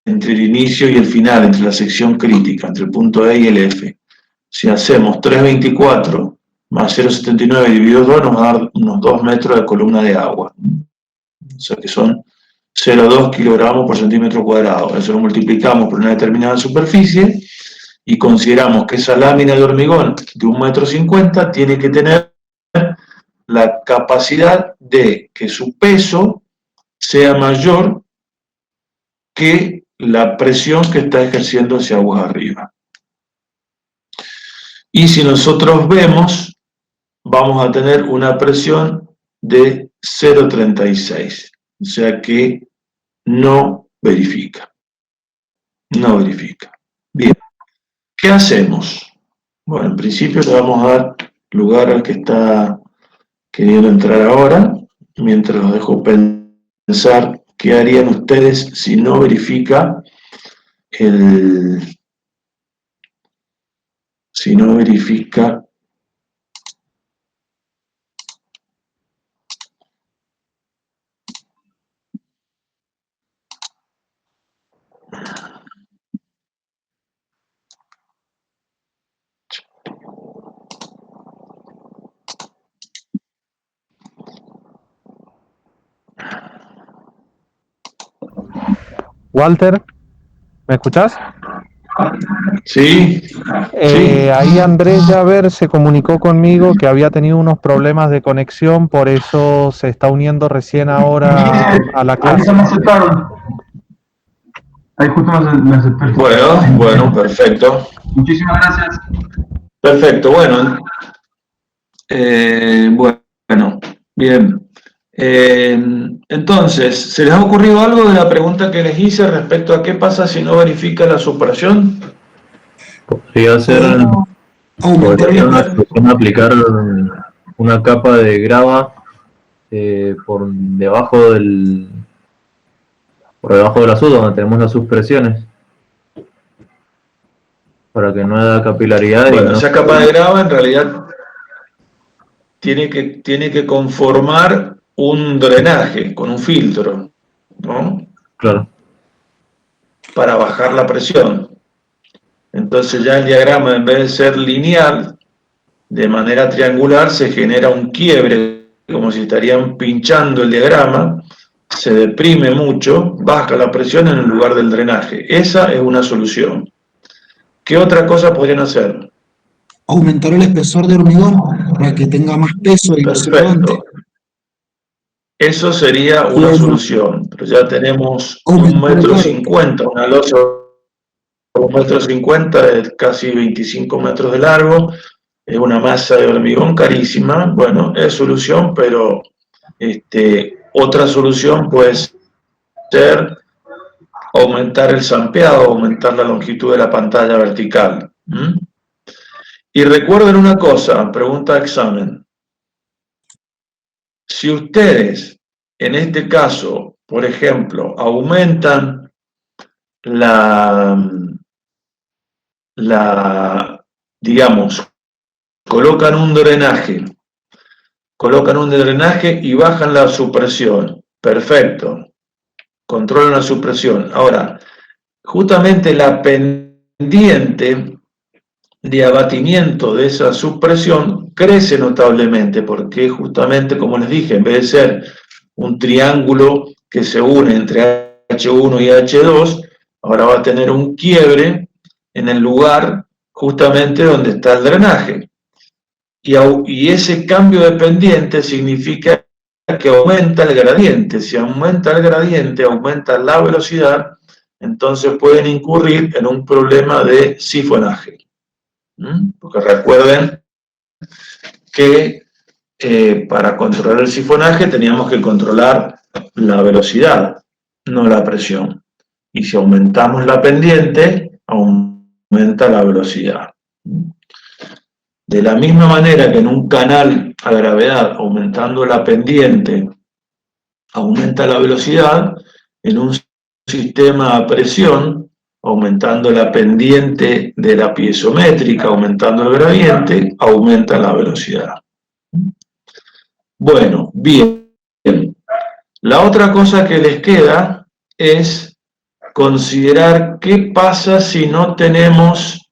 el inicio y el final, entre la sección crítica, entre el punto E y el F. Si hacemos 3,24 más 0,79 dividido 2, nos va a dar unos 2 metros de columna de agua. O sea que son 0,2 kilogramos por centímetro cuadrado. Eso lo multiplicamos por una determinada superficie y consideramos que esa lámina de hormigón de 1,50 m tiene que tener la capacidad de que su peso sea mayor que la presión que está ejerciendo hacia aguas arriba. Y si nosotros vemos, vamos a tener una presión de 0,36, o sea que no verifica. No verifica. Bien, ¿qué hacemos? Bueno, en principio le vamos a dar lugar al que está queriendo entrar ahora, mientras los dejo pensar qué harían ustedes si no verifica si no verifica Walter, ¿me escuchás? sí, sí. Ahí Andrés Llaver se comunicó conmigo que había tenido unos problemas de conexión, por eso se está uniendo recién ahora a la Ahí clase. se me aceptaron. Ahí justo me aceptaron. Bueno, perfecto. Muchísimas gracias. Perfecto, bueno. Bueno, bien. Entonces, ¿se les ha ocurrido algo de la pregunta que les hice respecto a qué pasa si no verifica la superación? Podría ser, Aumentar podría una la solución aplicar una capa de grava por debajo del azul, donde tenemos las subpresiones, para que no haya capilaridad y Bueno, no. esa capa de grava en realidad tiene que conformar un drenaje con un filtro, ¿no? Claro, Para bajar la presión. Entonces ya el diagrama, en vez de ser lineal, de manera triangular, se genera un quiebre, como si estarían pinchando el diagrama, se deprime mucho, baja la presión en el lugar del drenaje. Esa es una solución. ¿Qué otra cosa podrían hacer? aumentar el espesor de hormigón para que tenga más peso y no se levante. Perfecto. Eso sería una solución, pero ya tenemos Aumentar el 1,50 m, una losa de 1,50 m, de casi 25 metros de largo, es una masa de hormigón carísima. Bueno, es solución, pero otra solución puede ser aumentar el sampeado, aumentar la longitud de la pantalla vertical. Y recuerden una cosa, pregunta de examen. Si ustedes, en este caso, por ejemplo, aumentan digamos, colocan un drenaje y bajan la supresión, perfecto, controlan la supresión. Ahora, justamente la pendiente de abatimiento de esa supresión crece notablemente, porque justamente, como les dije, en vez de ser un triángulo que se une entre H1 y H2, ahora va a tener un quiebre en el lugar justamente donde está el drenaje. Y ese cambio de pendiente significa que aumenta el gradiente. Si aumenta el gradiente, aumenta la velocidad, entonces pueden incurrir en un problema de sifonaje. Porque recuerden que para controlar el sifonaje teníamos que controlar la velocidad, no la presión. Y si aumentamos la pendiente, aumenta la velocidad. De la misma manera que en un canal a gravedad, aumentando la pendiente, aumenta la velocidad, en un sistema a presión, aumentando la pendiente de la piezométrica, aumentando el gradiente, aumenta la velocidad. Bueno, bien. La otra cosa que les queda es considerar qué pasa si no tenemos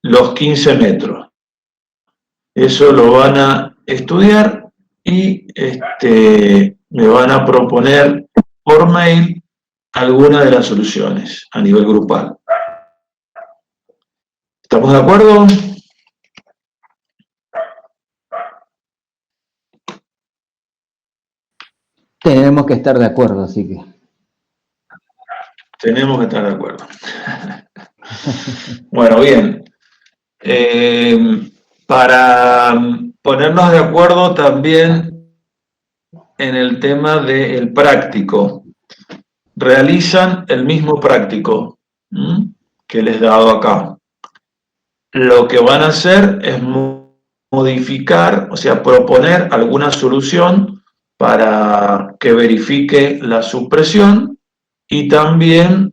los 15 metros. Eso lo van a estudiar y me van a proponer por mail alguna de las soluciones a nivel grupal. ¿Estamos de acuerdo? Tenemos que estar de acuerdo, así que. Tenemos que estar de acuerdo. Bueno, bien. Para ponernos de acuerdo también en el tema del práctico. Realizan el mismo práctico que les he dado acá. Lo que van a hacer es modificar, o sea, proponer alguna solución para que verifique la supresión y también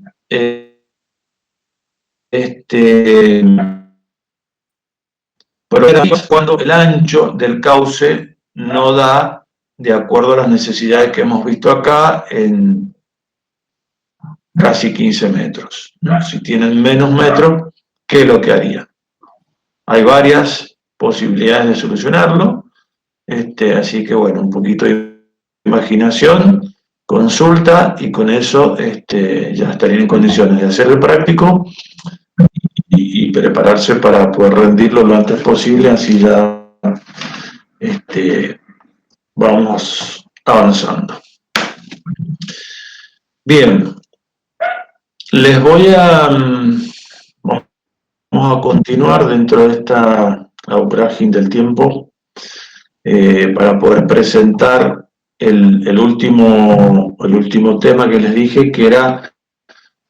cuando el ancho del cauce no da de acuerdo a las necesidades que hemos visto acá en casi 15 metros. Si tienen menos metros, ¿qué es lo que harían? Hay varias posibilidades de solucionarlo, así que bueno, un poquito de imaginación, consulta y con eso ya estarían en condiciones de hacer el práctico y prepararse para poder rendirlo lo antes posible, así ya vamos avanzando. Bien, les voy a... Vamos a continuar dentro de esta abrajín del tiempo para poder presentar el último tema que les dije, que era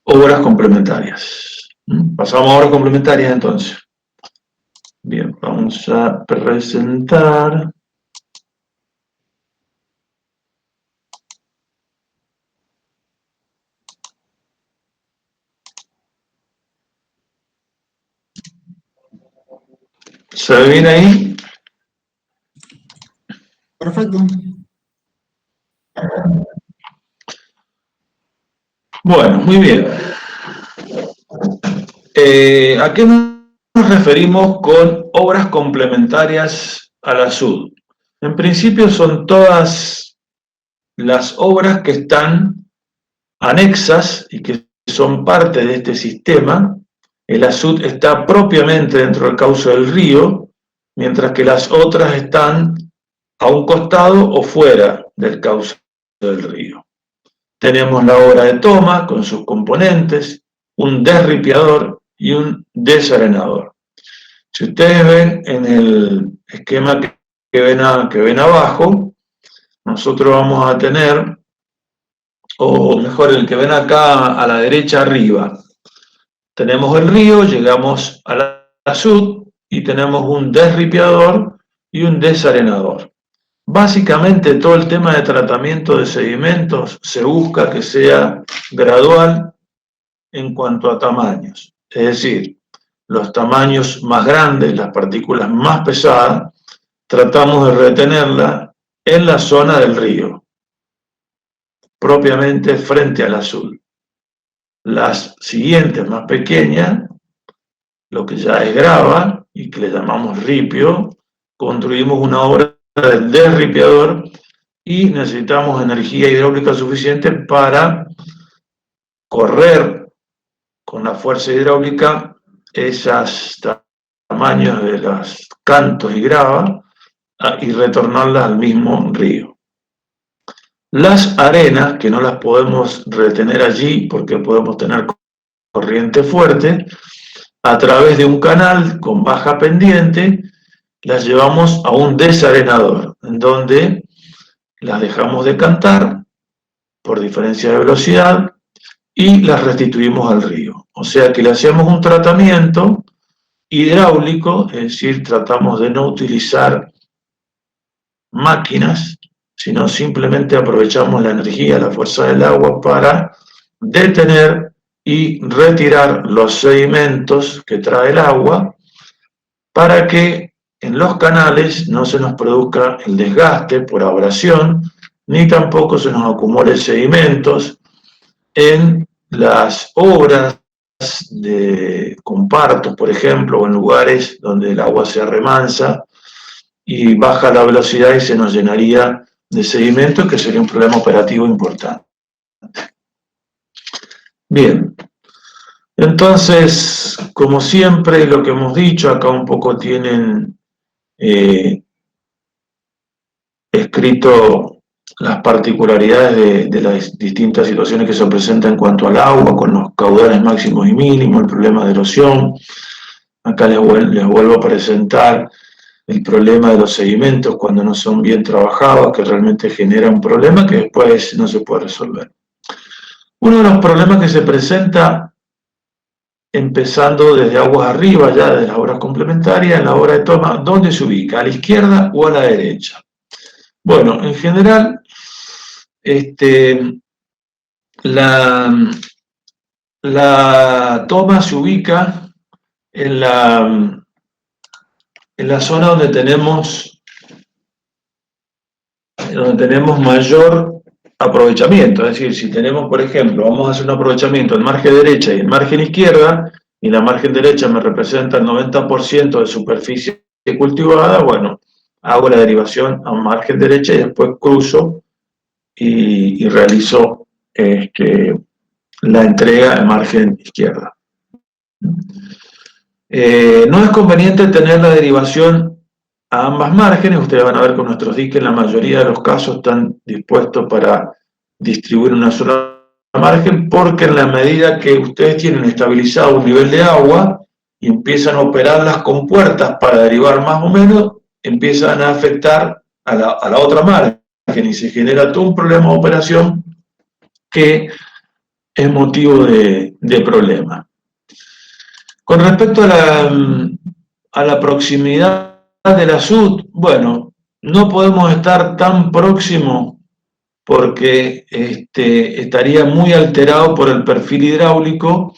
obras complementarias. Pasamos a obras complementarias entonces. Bien, vamos a presentar. ¿Se ve bien ahí? Perfecto. Bueno, muy bien. ¿A qué nos referimos con obras complementarias a la SUD? En principio son todas las obras que están anexas y que son parte de este sistema. El ASUD está propiamente dentro del cauce del río, mientras que las otras están a un costado o fuera del cauce del río. Tenemos la obra de toma con sus componentes, un desripiador y un desarenador. Si ustedes ven en el esquema que ven abajo, nosotros vamos a tener, o mejor, el que ven acá a la derecha arriba, tenemos el río, llegamos a la SUD y tenemos un desripiador y un desarenador. Básicamente todo el tema de tratamiento de sedimentos se busca que sea gradual en cuanto a tamaños. Es decir, los tamaños más grandes, las partículas más pesadas, tratamos de retenerla en la zona del río, propiamente frente al SUD. Las siguientes, más pequeñas, lo que ya es grava y que le llamamos ripio, construimos una obra de desripiador y necesitamos energía hidráulica suficiente para correr con la fuerza hidráulica esos tamaños de los cantos y grava y retornarlas al mismo río. Las arenas, que no las podemos retener allí porque podemos tener corriente fuerte, a través de un canal con baja pendiente, las llevamos a un desarenador, en donde las dejamos decantar por diferencia de velocidad y las restituimos al río. O sea que le hacemos un tratamiento hidráulico, es decir, tratamos de no utilizar máquinas, sino simplemente aprovechamos la energía, la fuerza del agua para detener y retirar los sedimentos que trae el agua para que en los canales no se nos produzca el desgaste por abrasión, ni tampoco se nos acumulen sedimentos en las obras de compartos, por ejemplo, o en lugares donde el agua se remansa y baja la velocidad y se nos llenaría de sedimentos, que sería un problema operativo importante. Bien, entonces, como siempre, lo que hemos dicho, acá un poco tienen escrito las particularidades de las distintas situaciones que se presentan en cuanto al agua, con los caudales máximos y mínimos, el problema de erosión. Acá les vuelvo a presentar el problema de los sedimentos cuando no son bien trabajados, que realmente genera un problema que después no se puede resolver. Uno de los problemas que se presenta, empezando desde aguas arriba, ya de las obras complementarias, en la obra de toma, ¿dónde se ubica? ¿A la izquierda o a la derecha? Bueno, en general, la toma se ubica en la zona donde tenemos mayor aprovechamiento. Es decir, si tenemos, por ejemplo, vamos a hacer un aprovechamiento en margen derecha y en margen izquierda, y la margen derecha me representa el 90% de superficie cultivada, bueno, hago la derivación a margen derecha y después cruzo y realizo la entrega en margen izquierda. No es conveniente tener la derivación a ambas márgenes. Ustedes van a ver que nuestros diques en la mayoría de los casos están dispuestos para distribuir una sola margen, porque en la medida que ustedes tienen estabilizado un nivel de agua y empiezan a operar las compuertas para derivar más o menos, empiezan a afectar a la otra margen y se genera todo un problema de operación que es motivo de problema. Con respecto a la proximidad de la SUT, bueno, no podemos estar tan próximos porque estaría muy alterado por el perfil hidráulico,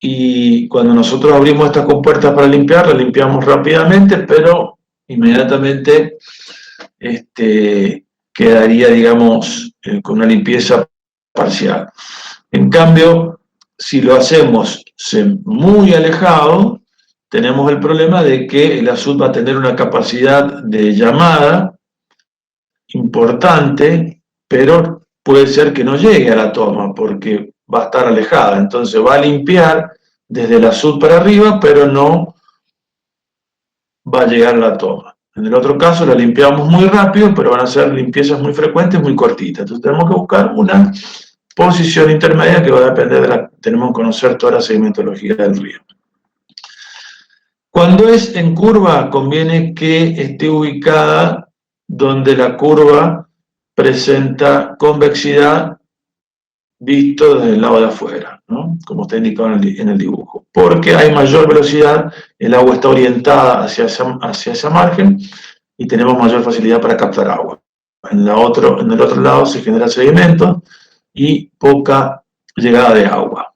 y cuando nosotros abrimos estas compuertas para limpiar, las limpiamos rápidamente, pero inmediatamente quedaría, digamos, con una limpieza parcial. En cambio, si lo hacemos muy alejado, tenemos el problema de que el SUT va a tener una capacidad de llamada importante, pero puede ser que no llegue a la toma porque va a estar alejada. Entonces va a limpiar desde la SUT para arriba, pero no va a llegar a la toma. En el otro caso la limpiamos muy rápido, pero van a ser limpiezas muy frecuentes, muy cortitas. Entonces tenemos que buscar una posición intermedia que va a depender tenemos que conocer toda la sedimentología del río. Cuando es en curva, conviene que esté ubicada donde la curva presenta convexidad visto desde el lado de afuera, ¿no? Como está indicado en el dibujo. Porque hay mayor velocidad, el agua está orientada hacia esa margen y tenemos mayor facilidad para captar agua. En el otro lado se genera sedimento y poca llegada de agua.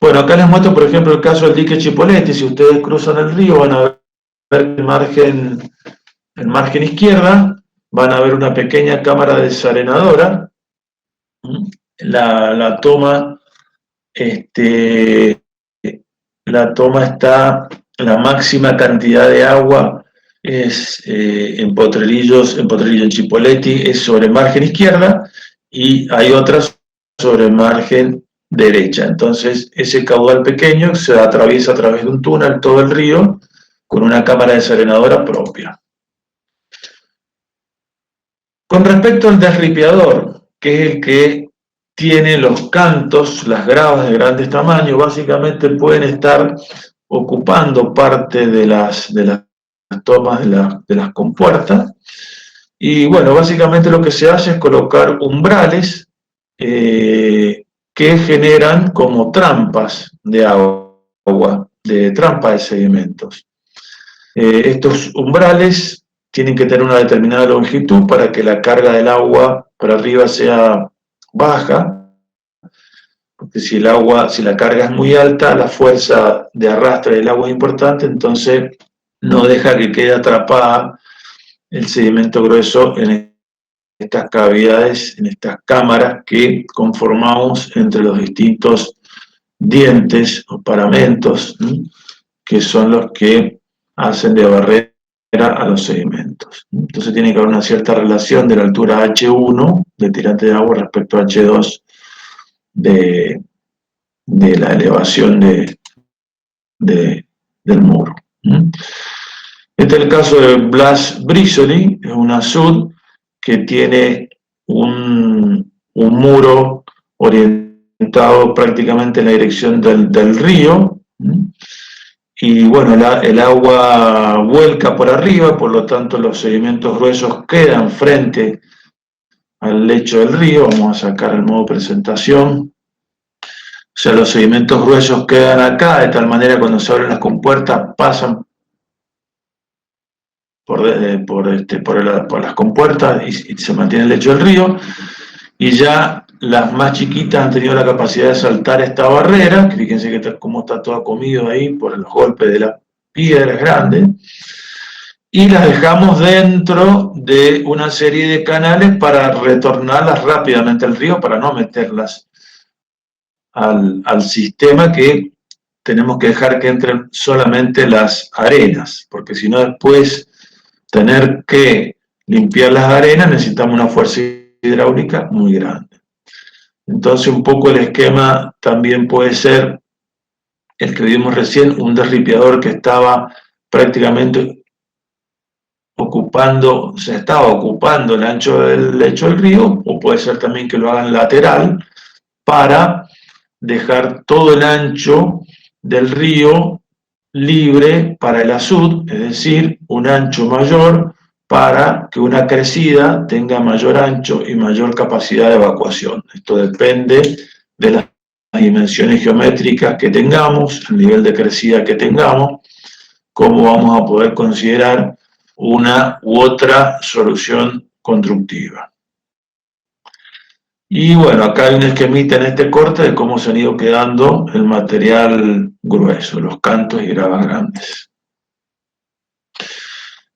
Bueno, acá les muestro, por ejemplo, el caso del dique Chipoleti. Si ustedes cruzan el río, van a ver en margen izquierda, van a ver una pequeña cámara desarenadora. La toma está, la máxima cantidad de agua es en Potrerillo, en Chipoleti, es sobre margen izquierda, y hay otras sobre margen derecha. Entonces, ese caudal pequeño se atraviesa a través de un túnel todo el río con una cámara desarenadora propia. Con respecto al desripiador, que es el que tiene los cantos, las gravas de grandes tamaños, básicamente pueden estar ocupando parte de las tomas de las compuertas. Y bueno, básicamente lo que se hace es colocar umbrales que generan como trampas de agua, trampas de sedimentos. Estos umbrales tienen que tener una determinada longitud para que la carga del agua para arriba sea baja, porque si la carga es muy alta, la fuerza de arrastre del agua es importante, entonces no deja que quede atrapada el sedimento grueso en estas cavidades, en estas cámaras que conformamos entre los distintos dientes o paramentos, que son los que hacen de barrera a los sedimentos. Entonces tiene que haber una cierta relación de la altura H1 de tirante de agua respecto a H2 de la elevación del muro. Este es el caso de Blas Brisoli, es una SUD que tiene un muro orientado prácticamente en la dirección del río, y bueno, el agua vuelca por arriba, por lo tanto los sedimentos gruesos quedan frente al lecho del río. Vamos a sacar el modo presentación. O sea, los sedimentos gruesos quedan acá, de tal manera que cuando se abren las compuertas pasan por las compuertas y se mantiene el lecho del río, y ya las más chiquitas han tenido la capacidad de saltar esta barrera, que fíjense que cómo está todo comido ahí por los golpes de las piedras grandes, y las dejamos dentro de una serie de canales para retornarlas rápidamente al río, para no meterlas al sistema, que tenemos que dejar que entren solamente las arenas, porque si no después tener que limpiar las arenas necesitamos una fuerza hidráulica muy grande. Entonces un poco el esquema también puede ser el que vimos recién, un desripiador que estaba prácticamente estaba ocupando el ancho del lecho del río, o puede ser también que lo hagan lateral para dejar todo el ancho del río libre para el azud, es decir, un ancho mayor para que una crecida tenga mayor ancho y mayor capacidad de evacuación. Esto depende de las dimensiones geométricas que tengamos, el nivel de crecida que tengamos, cómo vamos a poder considerar una u otra solución constructiva. Y bueno, acá hay un esquemita en este corte de cómo se han ido quedando el material grueso, los cantos y gravas grandes.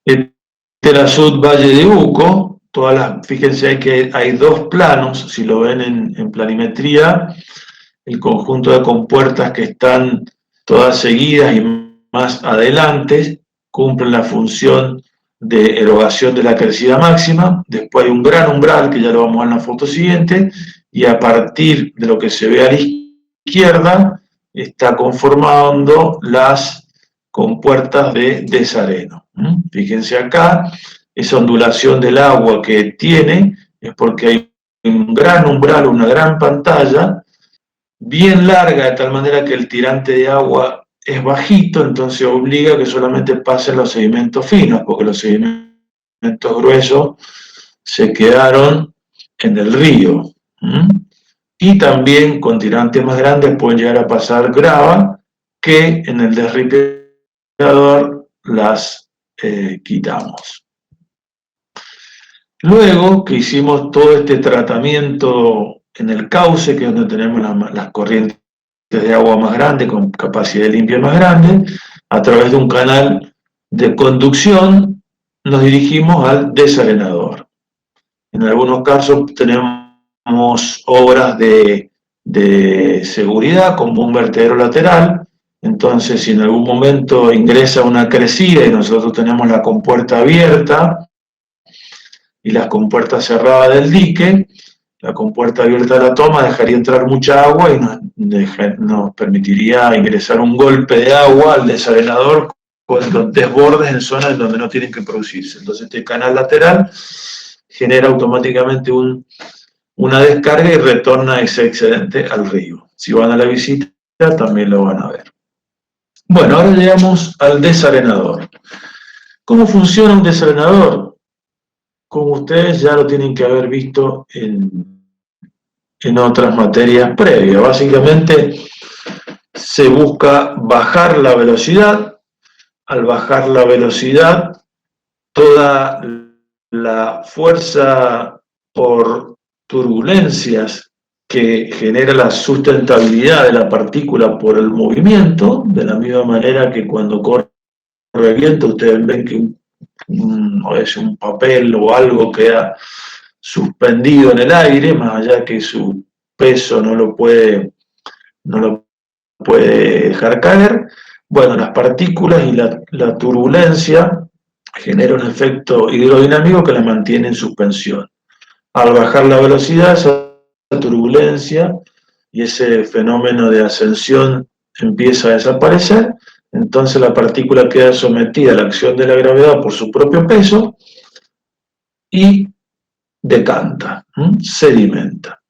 Este es el azud Valle de Uco. Fíjense que hay dos planos, si lo ven en planimetría, el conjunto de compuertas que están todas seguidas y más adelante cumplen la función de erogación de la crecida máxima. Después hay un gran umbral, que ya lo vamos a ver en la foto siguiente, y a partir de lo que se ve a la izquierda está conformando las compuertas de desareno. Fíjense acá, esa ondulación del agua que tiene es porque hay un gran umbral, una gran pantalla, bien larga, de tal manera que el tirante de agua es bajito, entonces obliga a que solamente pasen los sedimentos finos, porque los sedimentos gruesos se quedaron en el río. Y también con tirantes más grandes pueden llegar a pasar grava, que en el desripiador las quitamos. Luego que hicimos todo este tratamiento en el cauce, que es donde tenemos las corrientes de agua más grande, con capacidad de limpia más grande, a través de un canal de conducción nos dirigimos al desarenador. En algunos casos tenemos obras de seguridad, como un vertedero lateral. Entonces, si en algún momento ingresa una crecida y nosotros tenemos la compuerta abierta y las compuertas cerradas del dique, la compuerta abierta de la toma dejaría entrar mucha agua y nos permitiría ingresar un golpe de agua al desarenador con los desbordes en zonas donde no tienen que producirse. Entonces este canal lateral genera automáticamente una descarga y retorna ese excedente al río. Si van a la visita también lo van a ver. Bueno, ahora llegamos al desarenador. ¿Cómo funciona un desarenador? Como ustedes ya lo tienen que haber visto en otras materias previas. Básicamente se busca bajar la velocidad. Al bajar la velocidad, toda la fuerza por turbulencias que genera la sustentabilidad de la partícula por el movimiento, de la misma manera que cuando corre el viento, ustedes ven que un papel o algo queda suspendido en el aire, más allá que su peso no lo puede dejar caer. Bueno, las partículas y la turbulencia generan un efecto hidrodinámico que la mantiene en suspensión. Al bajar la velocidad, esa turbulencia y ese fenómeno de ascensión empieza a desaparecer. Entonces la partícula queda sometida a la acción de la gravedad por su propio peso y decanta, sedimenta.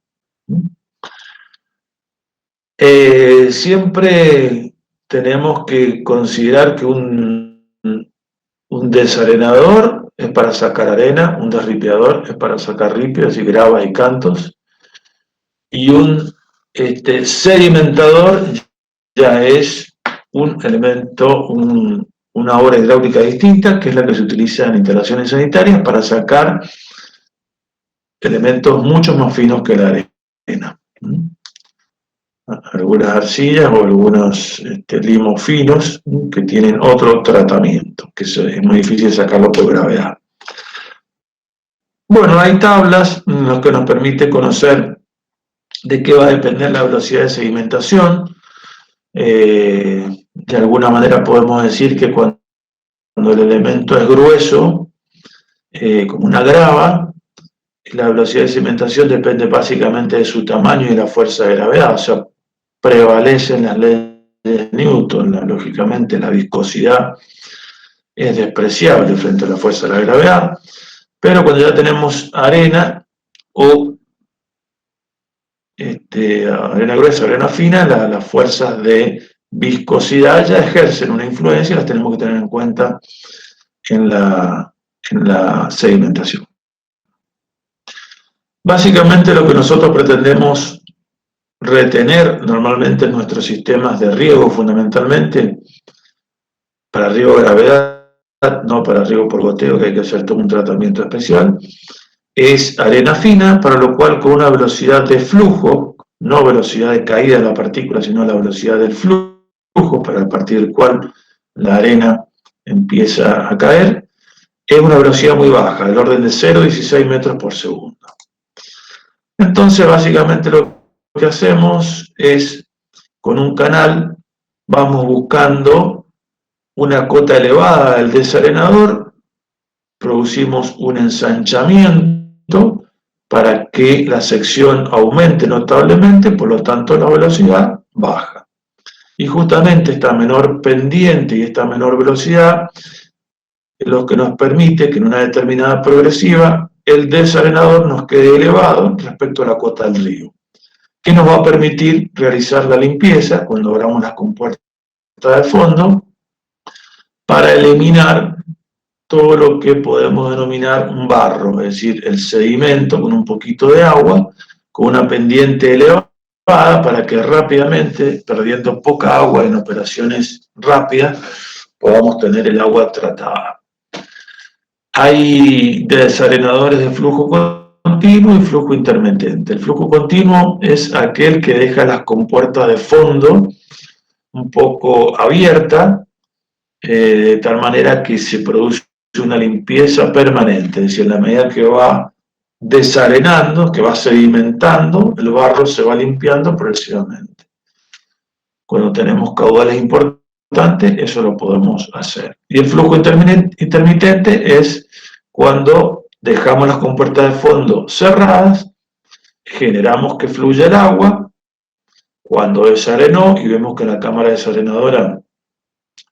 Siempre tenemos que considerar que un desarenador es para sacar arena, un desripiador es para sacar ripio, es decir, gravas y cantos, y un sedimentador ya es un elemento, una obra hidráulica distinta, que es la que se utiliza en instalaciones sanitarias para sacar elementos mucho más finos que la arena. Algunas arcillas o algunos limos finos que tienen otro tratamiento, que es muy difícil sacarlo por gravedad. Bueno, hay tablas lo que nos permite conocer de qué va a depender la velocidad de sedimentación. De alguna manera podemos decir que cuando el elemento es grueso, como una grava, la velocidad de sedimentación depende básicamente de su tamaño y de la fuerza de gravedad, o sea, prevalecen las leyes de Newton. Lógicamente la viscosidad es despreciable frente a la fuerza de la gravedad, pero cuando ya tenemos arena o arena gruesa, arena fina, las fuerzas de viscosidad ya ejercen una influencia y las tenemos que tener en cuenta en la sedimentación. Básicamente lo que nosotros pretendemos retener normalmente en nuestros sistemas de riego, fundamentalmente, para riego de gravedad, no para riego por goteo, que hay que hacer todo un tratamiento especial, es arena fina, para lo cual con una velocidad de flujo, no velocidad de caída de la partícula, sino la velocidad del flujo, para a partir del cual la arena empieza a caer, es una velocidad muy baja, del orden de 0,16 metros por segundo. Entonces, básicamente lo que hacemos es, con un canal, vamos buscando una cota elevada del desarenador, producimos un ensanchamiento para que la sección aumente notablemente, por lo tanto la velocidad baja. Y justamente esta menor pendiente y esta menor velocidad es lo que nos permite que en una determinada progresiva el desarenador nos quede elevado respecto a la cota del río, que nos va a permitir realizar la limpieza cuando abramos las compuertas de fondo para eliminar todo lo que podemos denominar un barro, es decir, el sedimento con un poquito de agua, con una pendiente elevada para que rápidamente, perdiendo poca agua en operaciones rápidas, podamos tener el agua tratada. Hay desarenadores de flujo continuo y flujo intermitente. El flujo continuo es aquel que deja las compuertas de fondo un poco abiertas, de tal manera que se produce una limpieza permanente, es decir, en la medida que va desarenando, que va sedimentando, el barro se va limpiando progresivamente. Cuando tenemos caudales importantes, eso lo podemos hacer. Y el flujo intermitente es cuando dejamos las compuertas de fondo cerradas, generamos que fluya el agua, cuando desarenó y vemos que la cámara desarenadora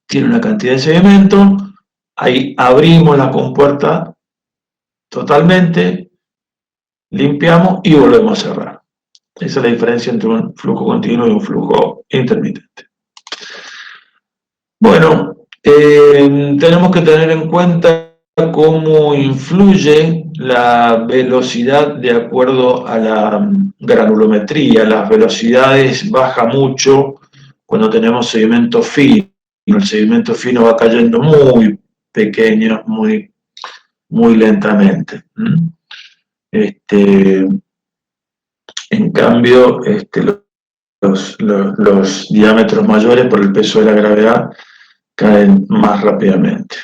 tiene una cantidad de sedimento, ahí abrimos la compuerta totalmente, limpiamos y volvemos a cerrar. Esa es la diferencia entre un flujo continuo y un flujo intermitente. Bueno, tenemos que tener en cuenta cómo influye la velocidad de acuerdo a la granulometría. Las velocidades bajan mucho cuando tenemos sedimento fino. El sedimento fino va cayendo muy pequeño, muy lentamente. En cambio, los diámetros mayores, por el peso de la gravedad, caen más rápidamente.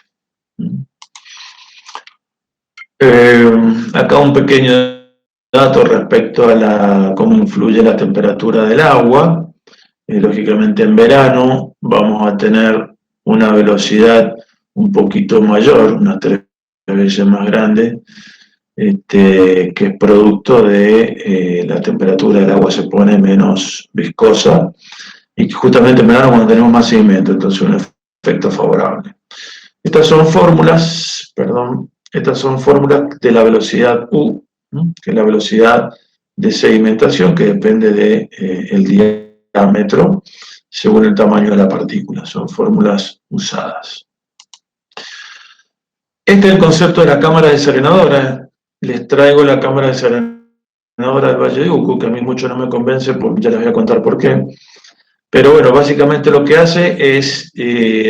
Acá un pequeño dato respecto a cómo influye la temperatura del agua. Lógicamente en verano vamos a tener una velocidad un poquito mayor, unas 3 veces más grande, que es producto de la temperatura del agua se pone menos viscosa, y justamente en verano cuando tenemos más sedimento, entonces un efecto favorable. Estas son fórmulas de la velocidad U que es la velocidad de sedimentación, que depende del diámetro según el tamaño de la partícula. Son fórmulas usadas. Este es el concepto de la cámara desarenadora. Les traigo la cámara desarenadora del Valle de Uco, que a mí mucho no me convence, porque ya les voy a contar por qué. Pero bueno, básicamente lo que hace es,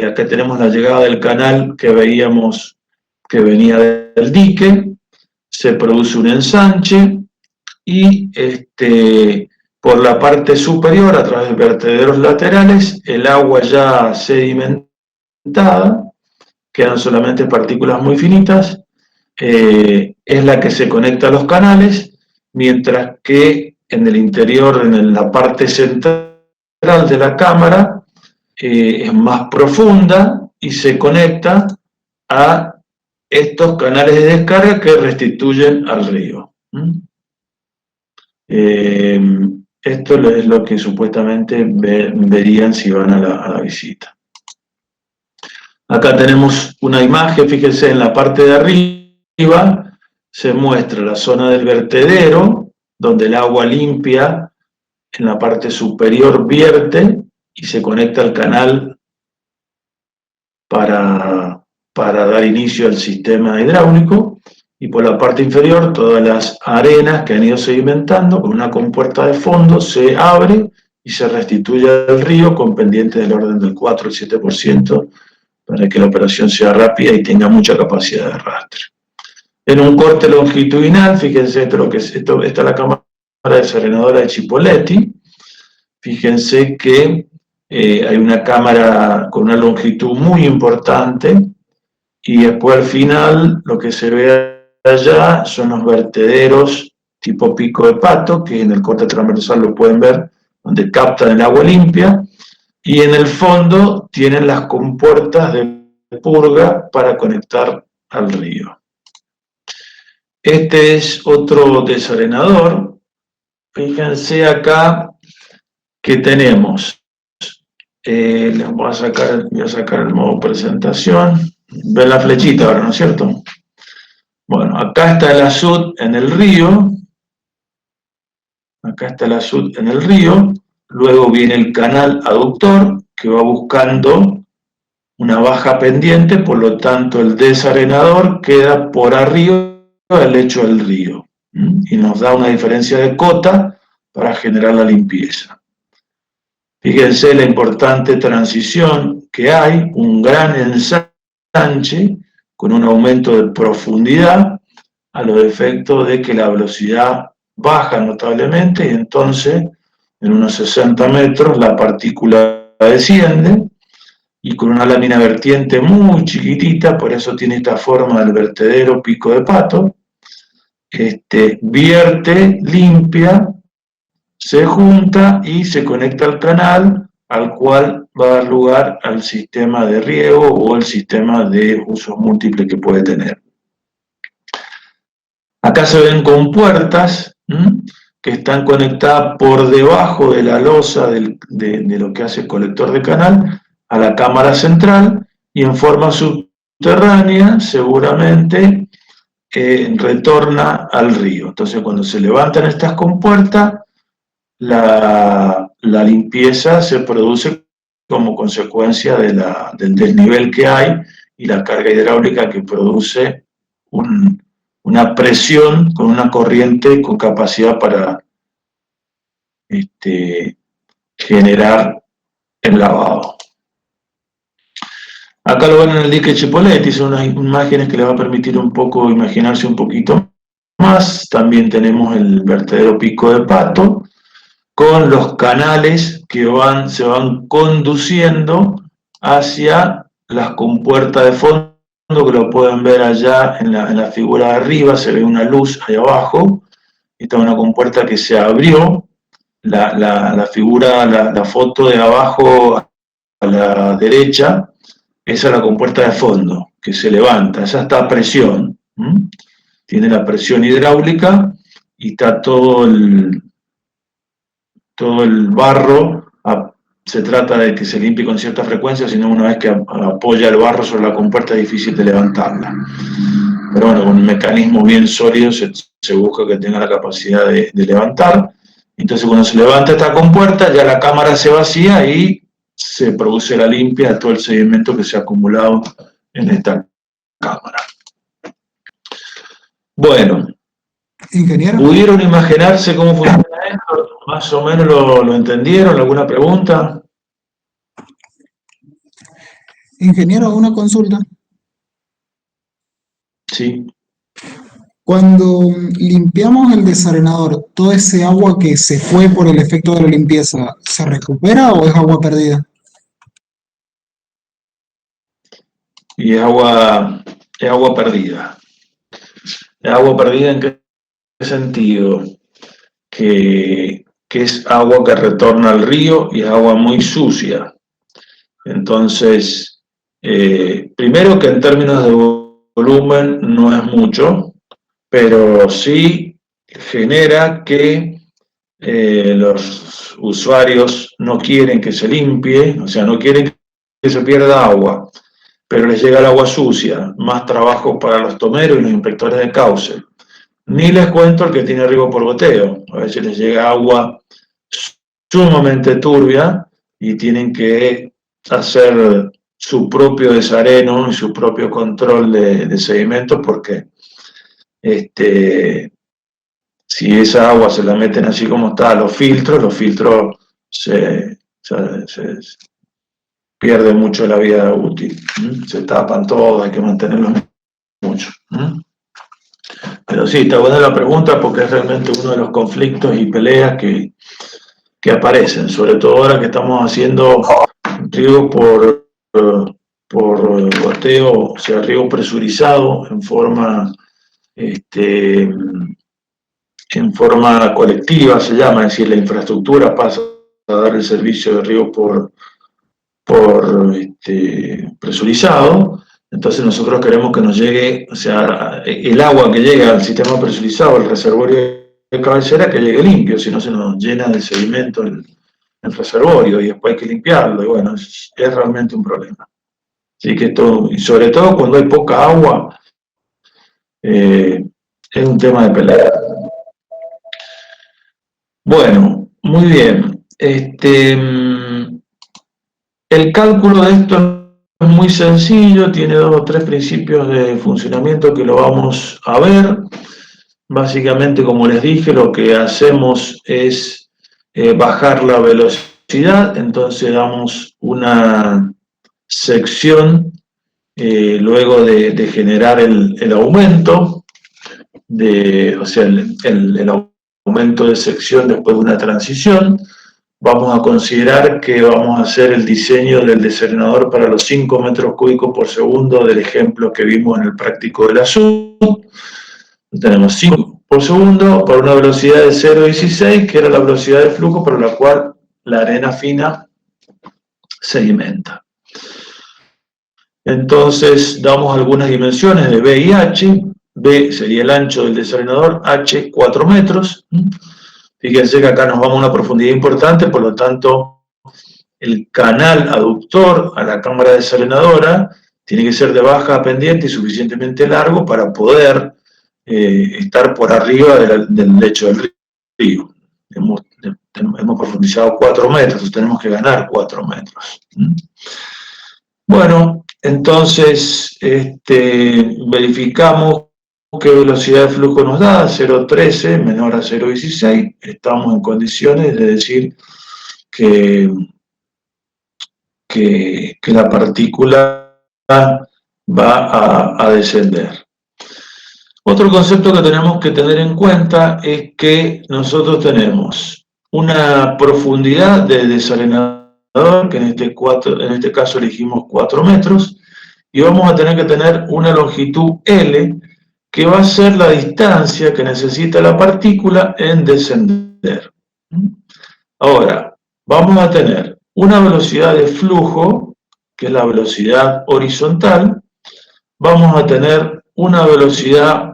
acá tenemos la llegada del canal que veíamos que venía del dique, se produce un ensanche y por la parte superior, a través de vertederos laterales, el agua ya sedimentada, quedan solamente partículas muy finitas, es la que se conecta a los canales, mientras que en el interior, en la parte central de la cámara, es más profunda y se conecta a estos canales de descarga que restituyen al río. Esto es lo que supuestamente verían si van a la visita. Acá tenemos una imagen, fíjense, en la parte de arriba se muestra la zona del vertedero, donde el agua limpia en la parte superior vierte y se conecta al canal para dar inicio al sistema hidráulico, y por la parte inferior todas las arenas que han ido sedimentando con una compuerta de fondo se abre y se restituye al río con pendiente del orden del 4 al 7% para que la operación sea rápida y tenga mucha capacidad de arrastre. En un corte longitudinal, fíjense esta es la cámara desarenadora de Chipoleti. Fíjense que hay una cámara con una longitud muy importante y después al final lo que se ve allá son los vertederos tipo pico de pato, que en el corte transversal lo pueden ver, donde captan el agua limpia, y en el fondo tienen las compuertas de purga para conectar al río. Este es otro desarenador. Fíjense acá que tenemos, les voy a sacar el modo presentación. Ven la flechita ahora, ¿no es cierto? Bueno, acá está el azud en el río. Acá está el azud en el río. Luego viene el canal aductor que va buscando una baja pendiente, por lo tanto el desarenador queda por arriba del lecho del río y nos da una diferencia de cota para generar la limpieza. Fíjense la importante transición que hay, un gran ensanche con un aumento de profundidad a los efectos de que la velocidad baja notablemente y entonces en unos 60 metros la partícula desciende y con una lámina vertiente muy chiquitita, por eso tiene esta forma del vertedero pico de pato, vierte, limpia, se junta y se conecta al canal, al cual va a dar lugar al sistema de riego o el sistema de usos múltiples que puede tener. Acá se ven compuertas que están conectadas por debajo de la losa de lo que hace el colector de canal a la cámara central y en forma subterránea seguramente retorna al río. Entonces cuando se levantan estas compuertas, la limpieza se produce como consecuencia del desnivel que hay y la carga hidráulica que produce una presión con una corriente con capacidad para generar el lavado. Acá lo ven en el dique Chipoleti, son unas imágenes que les va a permitir un poco imaginarse un poquito más. También tenemos el vertedero pico de pato, con los canales que se van conduciendo hacia las compuertas de fondo, que lo pueden ver allá en la figura de arriba, se ve una luz ahí abajo, esta es una compuerta que se abrió, la figura, la foto de abajo a la derecha, esa es la compuerta de fondo, que se levanta, esa está a presión, tiene la presión hidráulica y está todo el barro, se trata de que se limpie con cierta frecuencia, sino una vez que apoya el barro sobre la compuerta es difícil de levantarla. pero bueno, con un mecanismo bien sólido se busca que tenga la capacidad de levantar. Entonces cuando se levanta esta compuerta, ya la cámara se vacía y se produce la limpia de todo el sedimento que se ha acumulado en esta cámara. Bueno, Ingeniero. ¿pudieron imaginarse cómo funciona esto? ¿Más o menos lo entendieron? ¿Alguna pregunta? Ingeniero, una consulta. Sí. Cuando limpiamos el desarenador, ¿todo ese agua que se fue por el efecto de la limpieza, se recupera o es agua perdida? Y es agua perdida. ¿Es agua perdida en qué sentido? Que es agua que retorna al río y es agua muy sucia. Entonces, primero que en términos de volumen no es mucho, pero sí genera que los usuarios no quieren que se limpie, o sea, no quieren que se pierda agua, pero les llega el agua sucia, más trabajo para los tomeros y los inspectores de cauce. Ni les cuento el que tiene riego por goteo, a veces les llega agua sumamente turbia y tienen que hacer su propio desareno y su propio control de sedimentos porque si esa agua se la meten así como está a los filtros se pierde mucho la vida útil, se tapan todo, hay que mantenerlos mucho. Pero sí, está buena la pregunta porque es realmente uno de los conflictos y peleas que aparecen, sobre todo ahora que estamos haciendo riego por goteo, o sea, riego presurizado en forma colectiva, se llama, es decir, la infraestructura pasa a dar el servicio de riego por presurizado. Entonces nosotros queremos que nos llegue, o sea, el agua que llega al sistema presurizado, el reservorio de cabecera, que llegue limpio, si no se nos llena de sedimento el reservorio y después hay que limpiarlo, y bueno, es realmente un problema. Así que esto, y sobre todo cuando hay poca agua, es un tema de pelea. Bueno, muy bien. El cálculo de esto es muy sencillo, tiene 2 o 3 principios de funcionamiento que lo vamos a ver. Básicamente, como les dije, lo que hacemos es bajar la velocidad, entonces damos una sección luego de generar el aumento, o sea, el aumento de sección después de una transición. Vamos a considerar que vamos a hacer el diseño del desarenador para los 5 metros cúbicos por segundo del ejemplo que vimos en el práctico de la SUD. Tenemos 5 por segundo para una velocidad de 0,16, que era la velocidad de flujo para la cual la arena fina sedimenta. Entonces damos algunas dimensiones de B y H. B sería el ancho del desarenador, H 4 metros. Fíjense que acá nos vamos a una profundidad importante, por lo tanto, el canal aductor a la cámara desarenadora tiene que ser de baja pendiente y suficientemente largo para poder estar por arriba del lecho del río. Hemos profundizado 4 metros, tenemos que ganar 4 metros. Bueno, entonces verificamos qué velocidad de flujo nos da, 0,13 menor a 0,16, estamos en condiciones de decir que la partícula va a descender. Otro concepto que tenemos que tener en cuenta es que nosotros tenemos una profundidad de desarenador, que en este caso elegimos 4 metros, y vamos a tener que tener una longitud L, que va a ser la distancia que necesita la partícula en descender. Ahora, vamos a tener una velocidad de flujo, que es la velocidad horizontal, vamos a tener una velocidad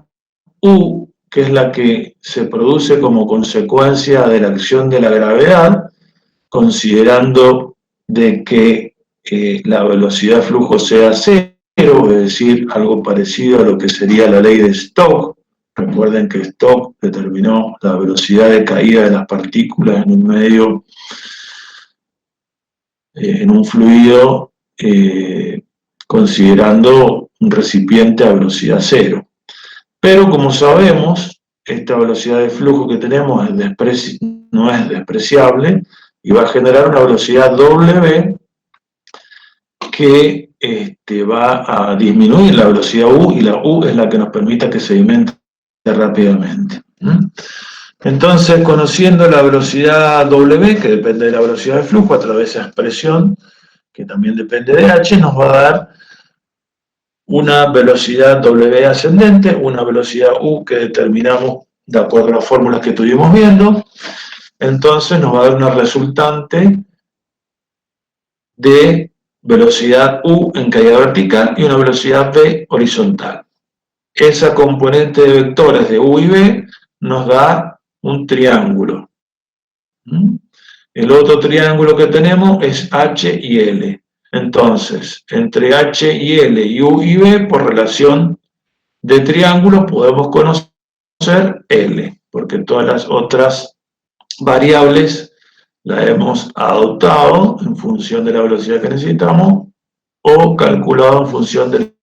U, que es la que se produce como consecuencia de la acción de la gravedad, considerando de que la velocidad de flujo sea cero, es decir, algo parecido a lo que sería la ley de Stokes. Recuerden que Stokes determinó la velocidad de caída de las partículas en un medio, en un fluido, considerando un recipiente a velocidad cero. Pero como sabemos, esta velocidad de flujo que tenemos no es despreciable y va a generar una velocidad W que va a disminuir la velocidad U, y la U es la que nos permite que sedimente rápidamente. Entonces, conociendo la velocidad W, que depende de la velocidad de flujo, a través de esa expresión, que también depende de H, nos va a dar una velocidad W ascendente, una velocidad U que determinamos de acuerdo a las fórmulas que estuvimos viendo. Entonces nos va a dar una resultante de velocidad U en caída vertical y una velocidad V horizontal. Esa componente de vectores de U y V nos da un triángulo. El otro triángulo que tenemos es H y L. Entonces, entre H y L y U y V, por relación de triángulos, podemos conocer L, porque todas las otras variables las hemos adoptado en función de la velocidad que necesitamos o calculado en función de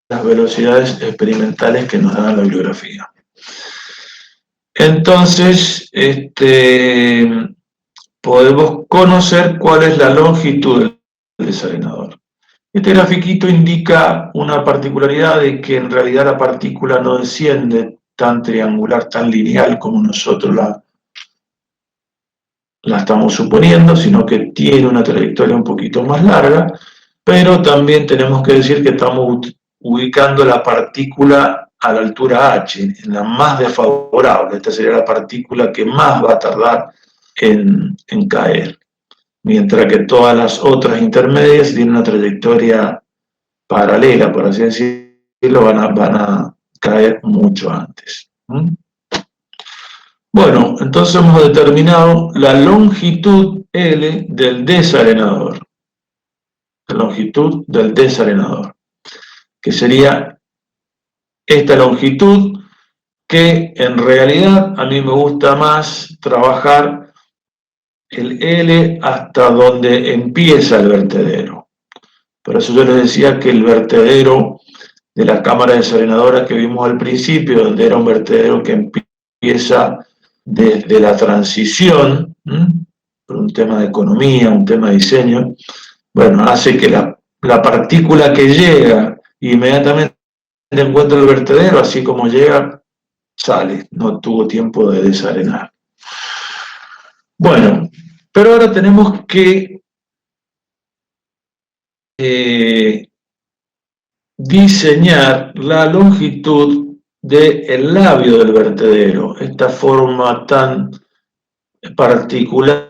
las velocidades experimentales que nos dan la bibliografía. Entonces, podemos conocer cuál es la longitud del desarenador. Este grafiquito indica una particularidad de que en realidad la partícula no desciende tan triangular, tan lineal como nosotros la estamos suponiendo, sino que tiene una trayectoria un poquito más larga, pero también tenemos que decir que estamos ubicando la partícula a la altura H, en la más desfavorable. Esta sería la partícula que más va a tardar en caer, mientras que todas las otras intermedias tienen una trayectoria paralela, por así decirlo, van a caer mucho antes. Bueno, entonces hemos determinado la longitud L del desarenador. La longitud del desarenador, que sería esta longitud, que en realidad a mí me gusta más trabajar el L hasta donde empieza el vertedero. Por eso yo les decía que el vertedero de la cámara desarenadora que vimos al principio, donde era un vertedero que empieza desde la transición, por un tema de economía, un tema de diseño, bueno, hace que la partícula que llega inmediatamente encuentra el vertedero, así como llega, sale, no tuvo tiempo de desarenar. Bueno, pero ahora tenemos que diseñar la longitud del labio del vertedero, esta forma tan particular,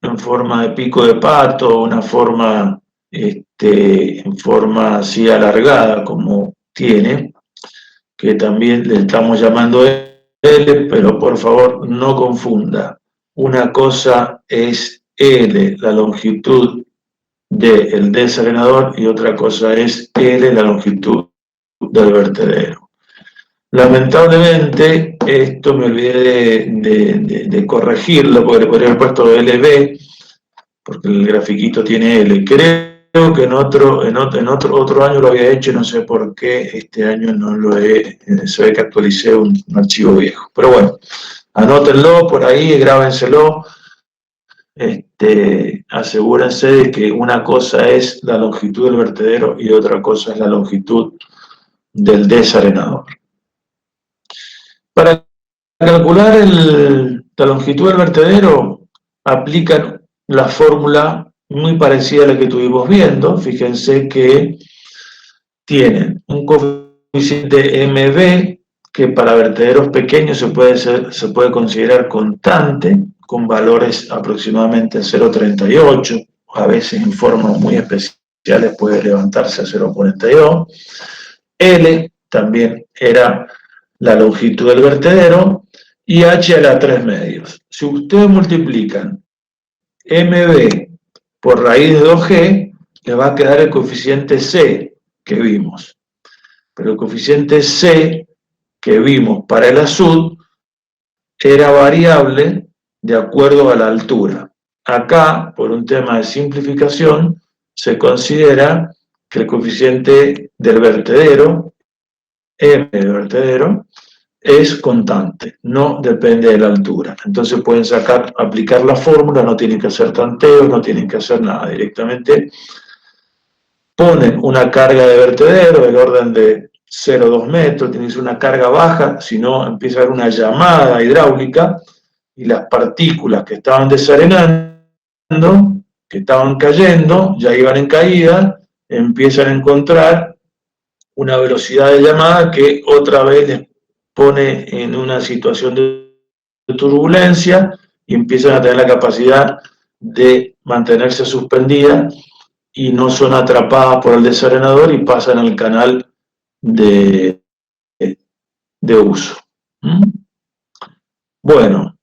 en forma de pico de pato, una forma en forma así alargada como tiene, que también le estamos llamando L, pero por favor no confunda. Una cosa es L, la longitud del desarenador, y otra cosa es L, la longitud del vertedero. Lamentablemente, esto me olvidé de corregirlo, porque le podría haber puesto LB, porque el grafiquito tiene L. Creo que en otro año lo había hecho, no sé por qué este año no lo he, se ve que actualicé un archivo viejo. Pero bueno, anótenlo por ahí, grábenselo, asegúrense de que una cosa es la longitud del vertedero y otra cosa es la longitud del desarenador. Para calcular la longitud del vertedero aplican la fórmula muy parecida a la que estuvimos viendo. Fíjense que tienen un coeficiente MB que para vertederos pequeños se puede considerar constante, con valores aproximadamente 0,38, a veces en formas muy especiales puede levantarse a 0,42. L también era la longitud del vertedero, y H era 3 medios. Si ustedes multiplican MB por raíz de 2G, le va a quedar el coeficiente C, que vimos. Pero el coeficiente C que vimos para el azul era variable de acuerdo a la altura. Acá, por un tema de simplificación, se considera que el coeficiente del vertedero, M del vertedero, es constante, no depende de la altura. Entonces pueden aplicar la fórmula, no tienen que hacer tanteos, no tienen que hacer nada, directamente ponen una carga de vertedero del orden de 0,2 metros, tienes una carga baja, si no empieza a haber una llamada hidráulica y las partículas que estaban desarenando, que estaban cayendo, ya iban en caída, empiezan a encontrar una velocidad de llamada que otra vez les pone en una situación de turbulencia y empiezan a tener la capacidad de mantenerse suspendidas y no son atrapadas por el desarenador y pasan al canal de uso. Bueno,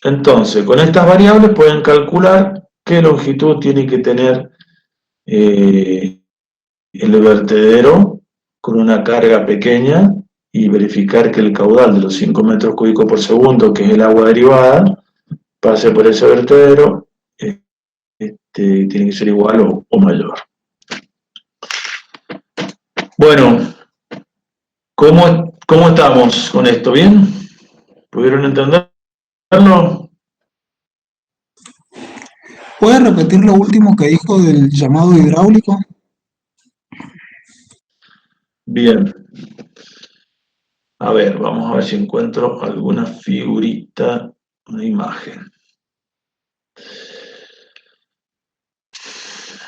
entonces con estas variables pueden calcular qué longitud tiene que tener el vertedero con una carga pequeña y verificar que el caudal de los 5 metros cúbicos por segundo, que es el agua derivada, pase por ese vertedero, tiene que ser igual o mayor. Bueno, ¿cómo estamos con esto? ¿Bien? ¿Pudieron entenderlo? ¿Puede repetir lo último que dijo del llamado hidráulico? Bien. A ver, vamos a ver si encuentro alguna figurita, una imagen.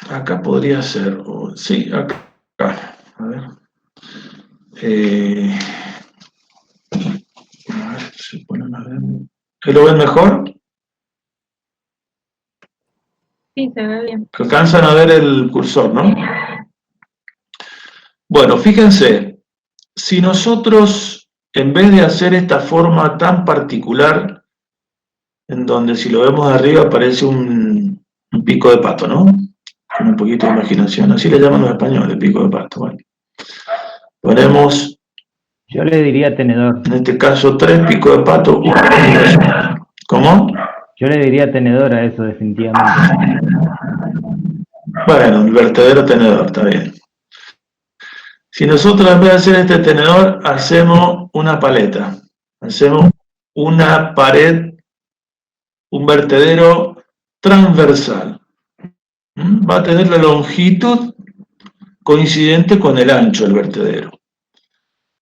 Acá podría ser, sí, acá. A ver. A ver, se ponen a ver. ¿Lo ven mejor? Sí, se ve bien. Alcanzan a ver el cursor, ¿no? Bueno, fíjense, si nosotros, en vez de hacer esta forma tan particular, en donde si lo vemos de arriba parece un pico de pato, ¿no? Con un poquito de imaginación, así le llaman los españoles, pico de pato. Bueno. Ponemos, Yo le diría tenedor. en este caso, 3 picos de pato. ¿Cómo? Yo le diría tenedor a eso, definitivamente. Bueno, el vertedero tenedor, está bien. Si nosotros en vez de hacer este tenedor, hacemos una paleta, hacemos una pared, un vertedero transversal. Va a tener la longitud coincidente con el ancho del vertedero.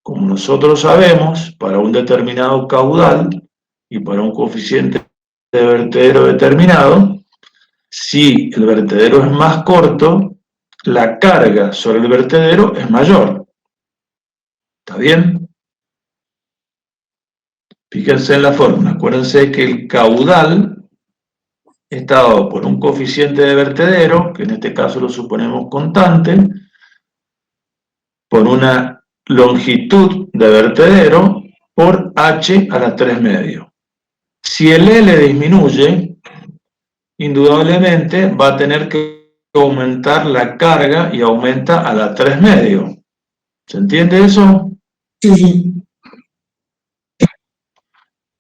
Como nosotros sabemos, para un determinado caudal y para un coeficiente de vertedero determinado, si el vertedero es más corto, la carga sobre el vertedero es mayor. ¿Está bien? Fíjense en la fórmula. Acuérdense que el caudal está dado por un coeficiente de vertedero, que en este caso lo suponemos constante, por una longitud de vertedero por h a la 3 medio. Si el L disminuye, indudablemente va a tener que aumentar la carga y aumenta a la 3 medio. ¿Se entiende eso? Sí.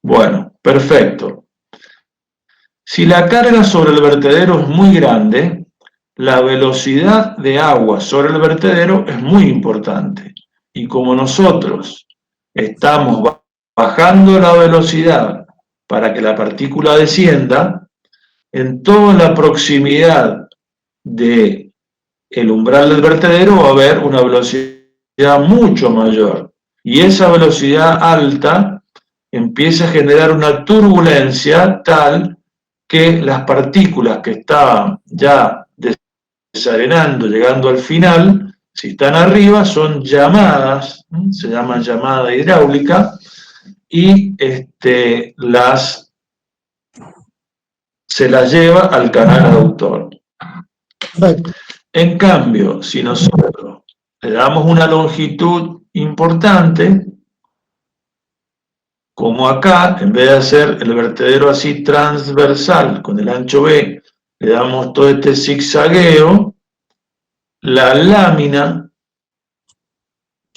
Bueno, perfecto. Si la carga sobre el vertedero es muy grande, la velocidad de agua sobre el vertedero es muy importante. Y como nosotros estamos bajando la velocidad para que la partícula descienda, en toda la proximidad del umbral del vertedero va a haber una velocidad mucho mayor. Y esa velocidad alta empieza a generar una turbulencia tal que las partículas que estaban ya desarenando, llegando al final, si están arriba, son llamadas, se llaman llamada hidráulica, y se las lleva al canal aductor. En cambio, si nosotros le damos una longitud importante, como acá, en vez de hacer el vertedero así transversal con el ancho B, le damos todo este zigzagueo, la lámina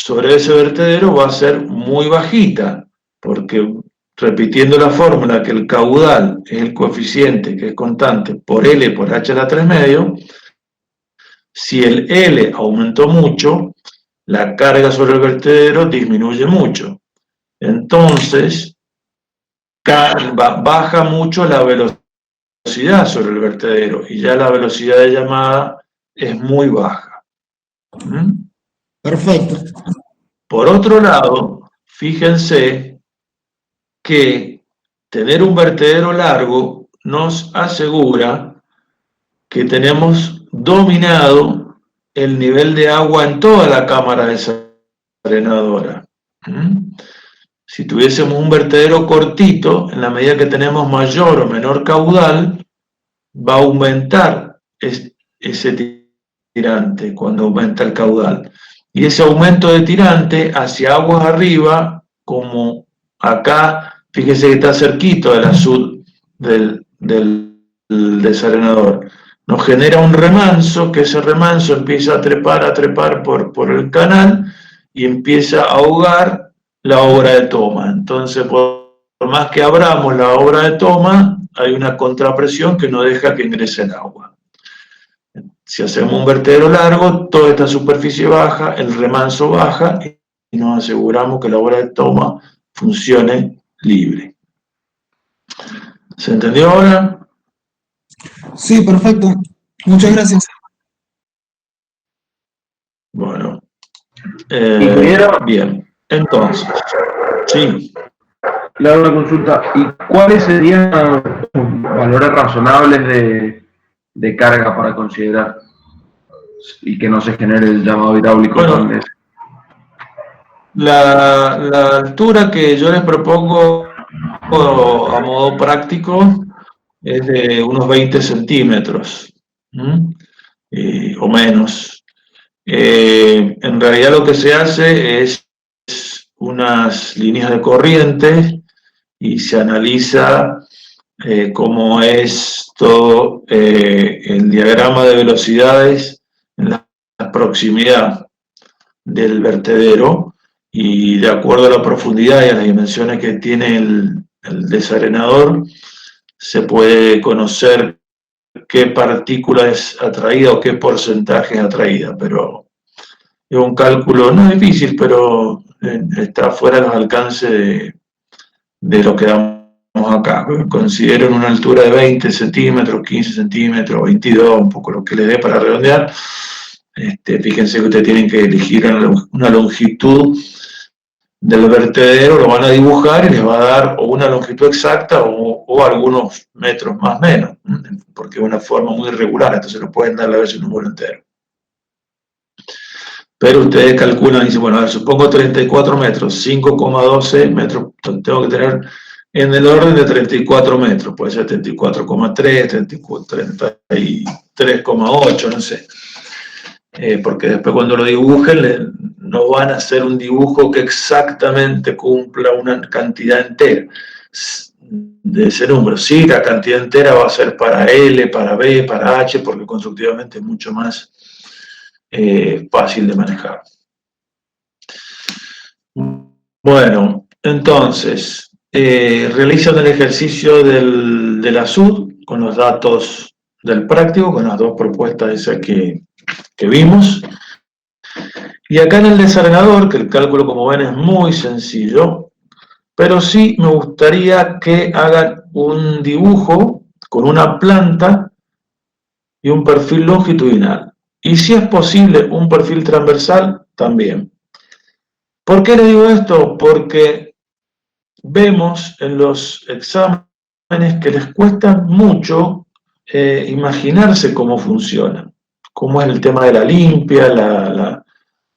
sobre ese vertedero va a ser muy bajita, porque repitiendo la fórmula que el caudal es el coeficiente, que es constante, por L por H a la 3 medio, si el L aumentó mucho, la carga sobre el vertedero disminuye mucho. Entonces, baja mucho la velocidad sobre el vertedero y ya la velocidad de llamada es muy baja. Perfecto. Por otro lado, fíjense que tener un vertedero largo nos asegura que tenemos dominado el nivel de agua en toda la cámara desarenadora. Si tuviésemos un vertedero cortito, en la medida que tenemos mayor o menor caudal, va a aumentar ese tirante cuando aumenta el caudal. Y ese aumento de tirante hacia aguas arriba, como acá, fíjese que está cerquito del azul del desarenador, nos genera un remanso, que ese remanso empieza a trepar por el canal y empieza a ahogar la obra de toma. Entonces, por más que abramos la obra de toma, hay una contrapresión que no deja que ingrese el agua. Si hacemos un vertedero largo, toda esta superficie baja, el remanso baja y nos aseguramos que la obra de toma funcione libre. ¿Se entendió ahora? Sí, perfecto. Muchas gracias. Bueno. ¿Y bien. Entonces, sí. Le hago una consulta. ¿Y cuáles serían valores razonables de carga para considerar y que no se genere el llamado hidráulico? Bueno, la altura que yo les propongo a modo práctico es de unos 20 centímetros o menos. En realidad lo que se hace es unas líneas de corriente y se analiza cómo es todo el diagrama de velocidades en la proximidad del vertedero, y de acuerdo a la profundidad y a las dimensiones que tiene el desarenador, se puede conocer qué partícula es atraída o qué porcentaje es atraída, pero es un cálculo no difícil, pero está fuera de los alcances de lo que damos acá. Considero en una altura de 20 centímetros, 15 centímetros, 22, un poco lo que le dé para redondear. Fíjense que ustedes tienen que elegir una longitud del vertedero, lo van a dibujar y les va a dar o una longitud exacta o algunos metros más o menos, porque es una forma muy irregular, entonces lo pueden dar a veces un número entero. Pero ustedes calculan y dicen, bueno, a ver, supongo 34 metros, 5,12 metros, tengo que tener en el orden de 34 metros, puede ser 34,3, 33,8, no sé. Porque después cuando lo dibujen no van a hacer un dibujo que exactamente cumpla una cantidad entera de ese número. Sí, la cantidad entera va a ser para L, para B, para H, porque constructivamente es mucho más fácil de manejar. Bueno, entonces, realizan el ejercicio de la SUD con los datos del práctico, con las dos propuestas esas que vimos. Y acá en el desarenador, que el cálculo, como ven, es muy sencillo, pero sí me gustaría que hagan un dibujo con una planta y un perfil longitudinal. Y si es posible, un perfil transversal también. ¿Por qué le digo esto? Porque vemos en los exámenes que les cuesta mucho imaginarse cómo funcionan. Cómo es el tema de la limpia,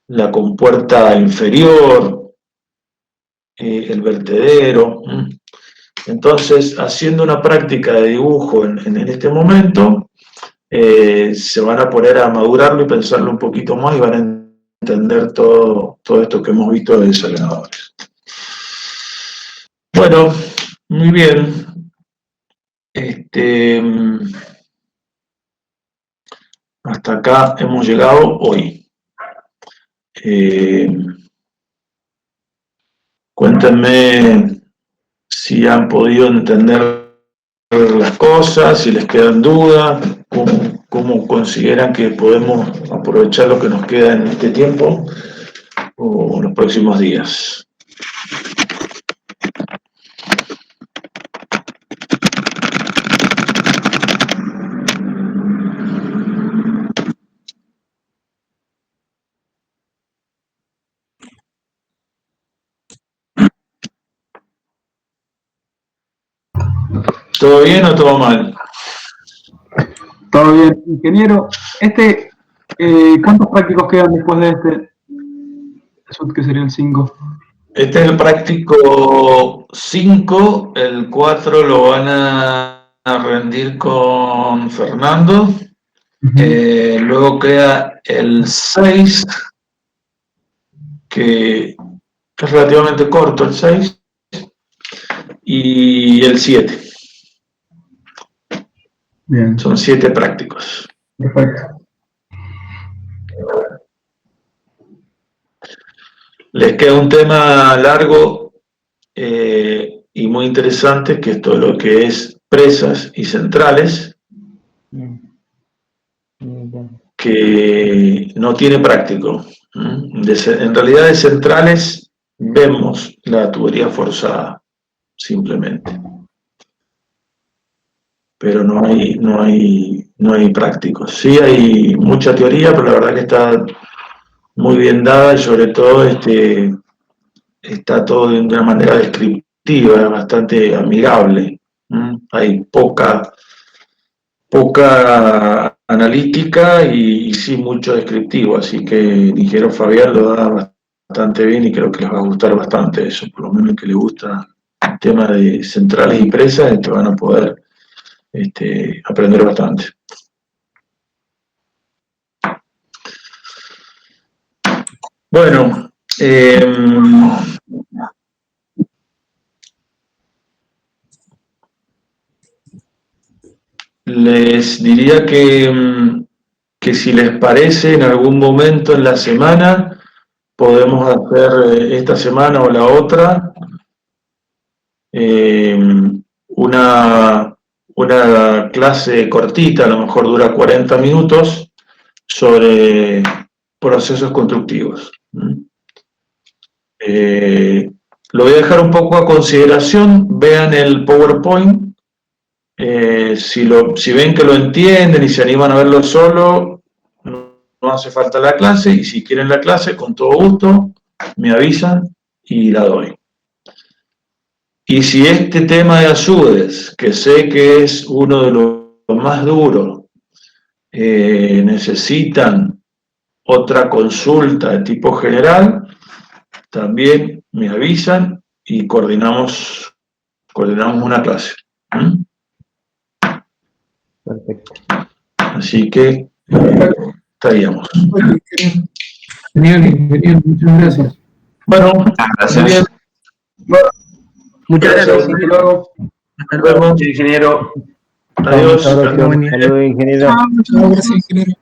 la compuerta inferior, el vertedero. Entonces, haciendo una práctica de dibujo en este momento, se van a poner a madurarlo y pensarlo un poquito más y van a entender todo esto que hemos visto de desarenadores. Bueno, muy bien. Hasta acá hemos llegado hoy. Cuéntenme si han podido entender las cosas, si les quedan dudas, cómo consideran que podemos aprovechar lo que nos queda en este tiempo o en los próximos días. ¿Todo bien o todo mal? Todo bien. Ingeniero, ¿cuántos prácticos quedan después de este? Que sería el 5. Este es el práctico 5, el 4 lo van a rendir con Fernando, luego queda el 6, que es relativamente corto el 6, y el 7. Bien. Son 7 prácticos. Perfecto. Les queda un tema largo y muy interesante, que es todo lo que es presas y centrales, que no tiene práctico. En realidad de centrales vemos la tubería forzada, simplemente. Pero no hay prácticos. Sí hay mucha teoría, pero la verdad que está muy bien dada y sobre todo está todo de una manera descriptiva, bastante amigable. Hay poca analítica y sí mucho descriptivo, así que el ingeniero Fabián lo da bastante bien y creo que les va a gustar bastante eso, por lo menos que les gusta el tema de centrales y presas, van a poder aprender bastante. Bueno, les diría que si les parece, en algún momento en la semana, podemos hacer esta semana o la otra una clase cortita, a lo mejor dura 40 minutos, sobre procesos constructivos. Lo voy a dejar un poco a consideración, vean el PowerPoint, si ven que lo entienden y se animan a verlo solo, no hace falta la clase, y si quieren la clase, con todo gusto, me avisan y la doy. Y si este tema de Azudes, que sé que es uno de los más duros, necesitan otra consulta de tipo general, también me avisan y coordinamos una clase. Perfecto. Así que estaríamos. Genial, muchas gracias. Bueno, Gracias. bien. Muchas gracias. Hasta luego. Hasta luego. Ingeniero. Adiós. Saludos, ingeniero. Muchas gracias, ingeniero.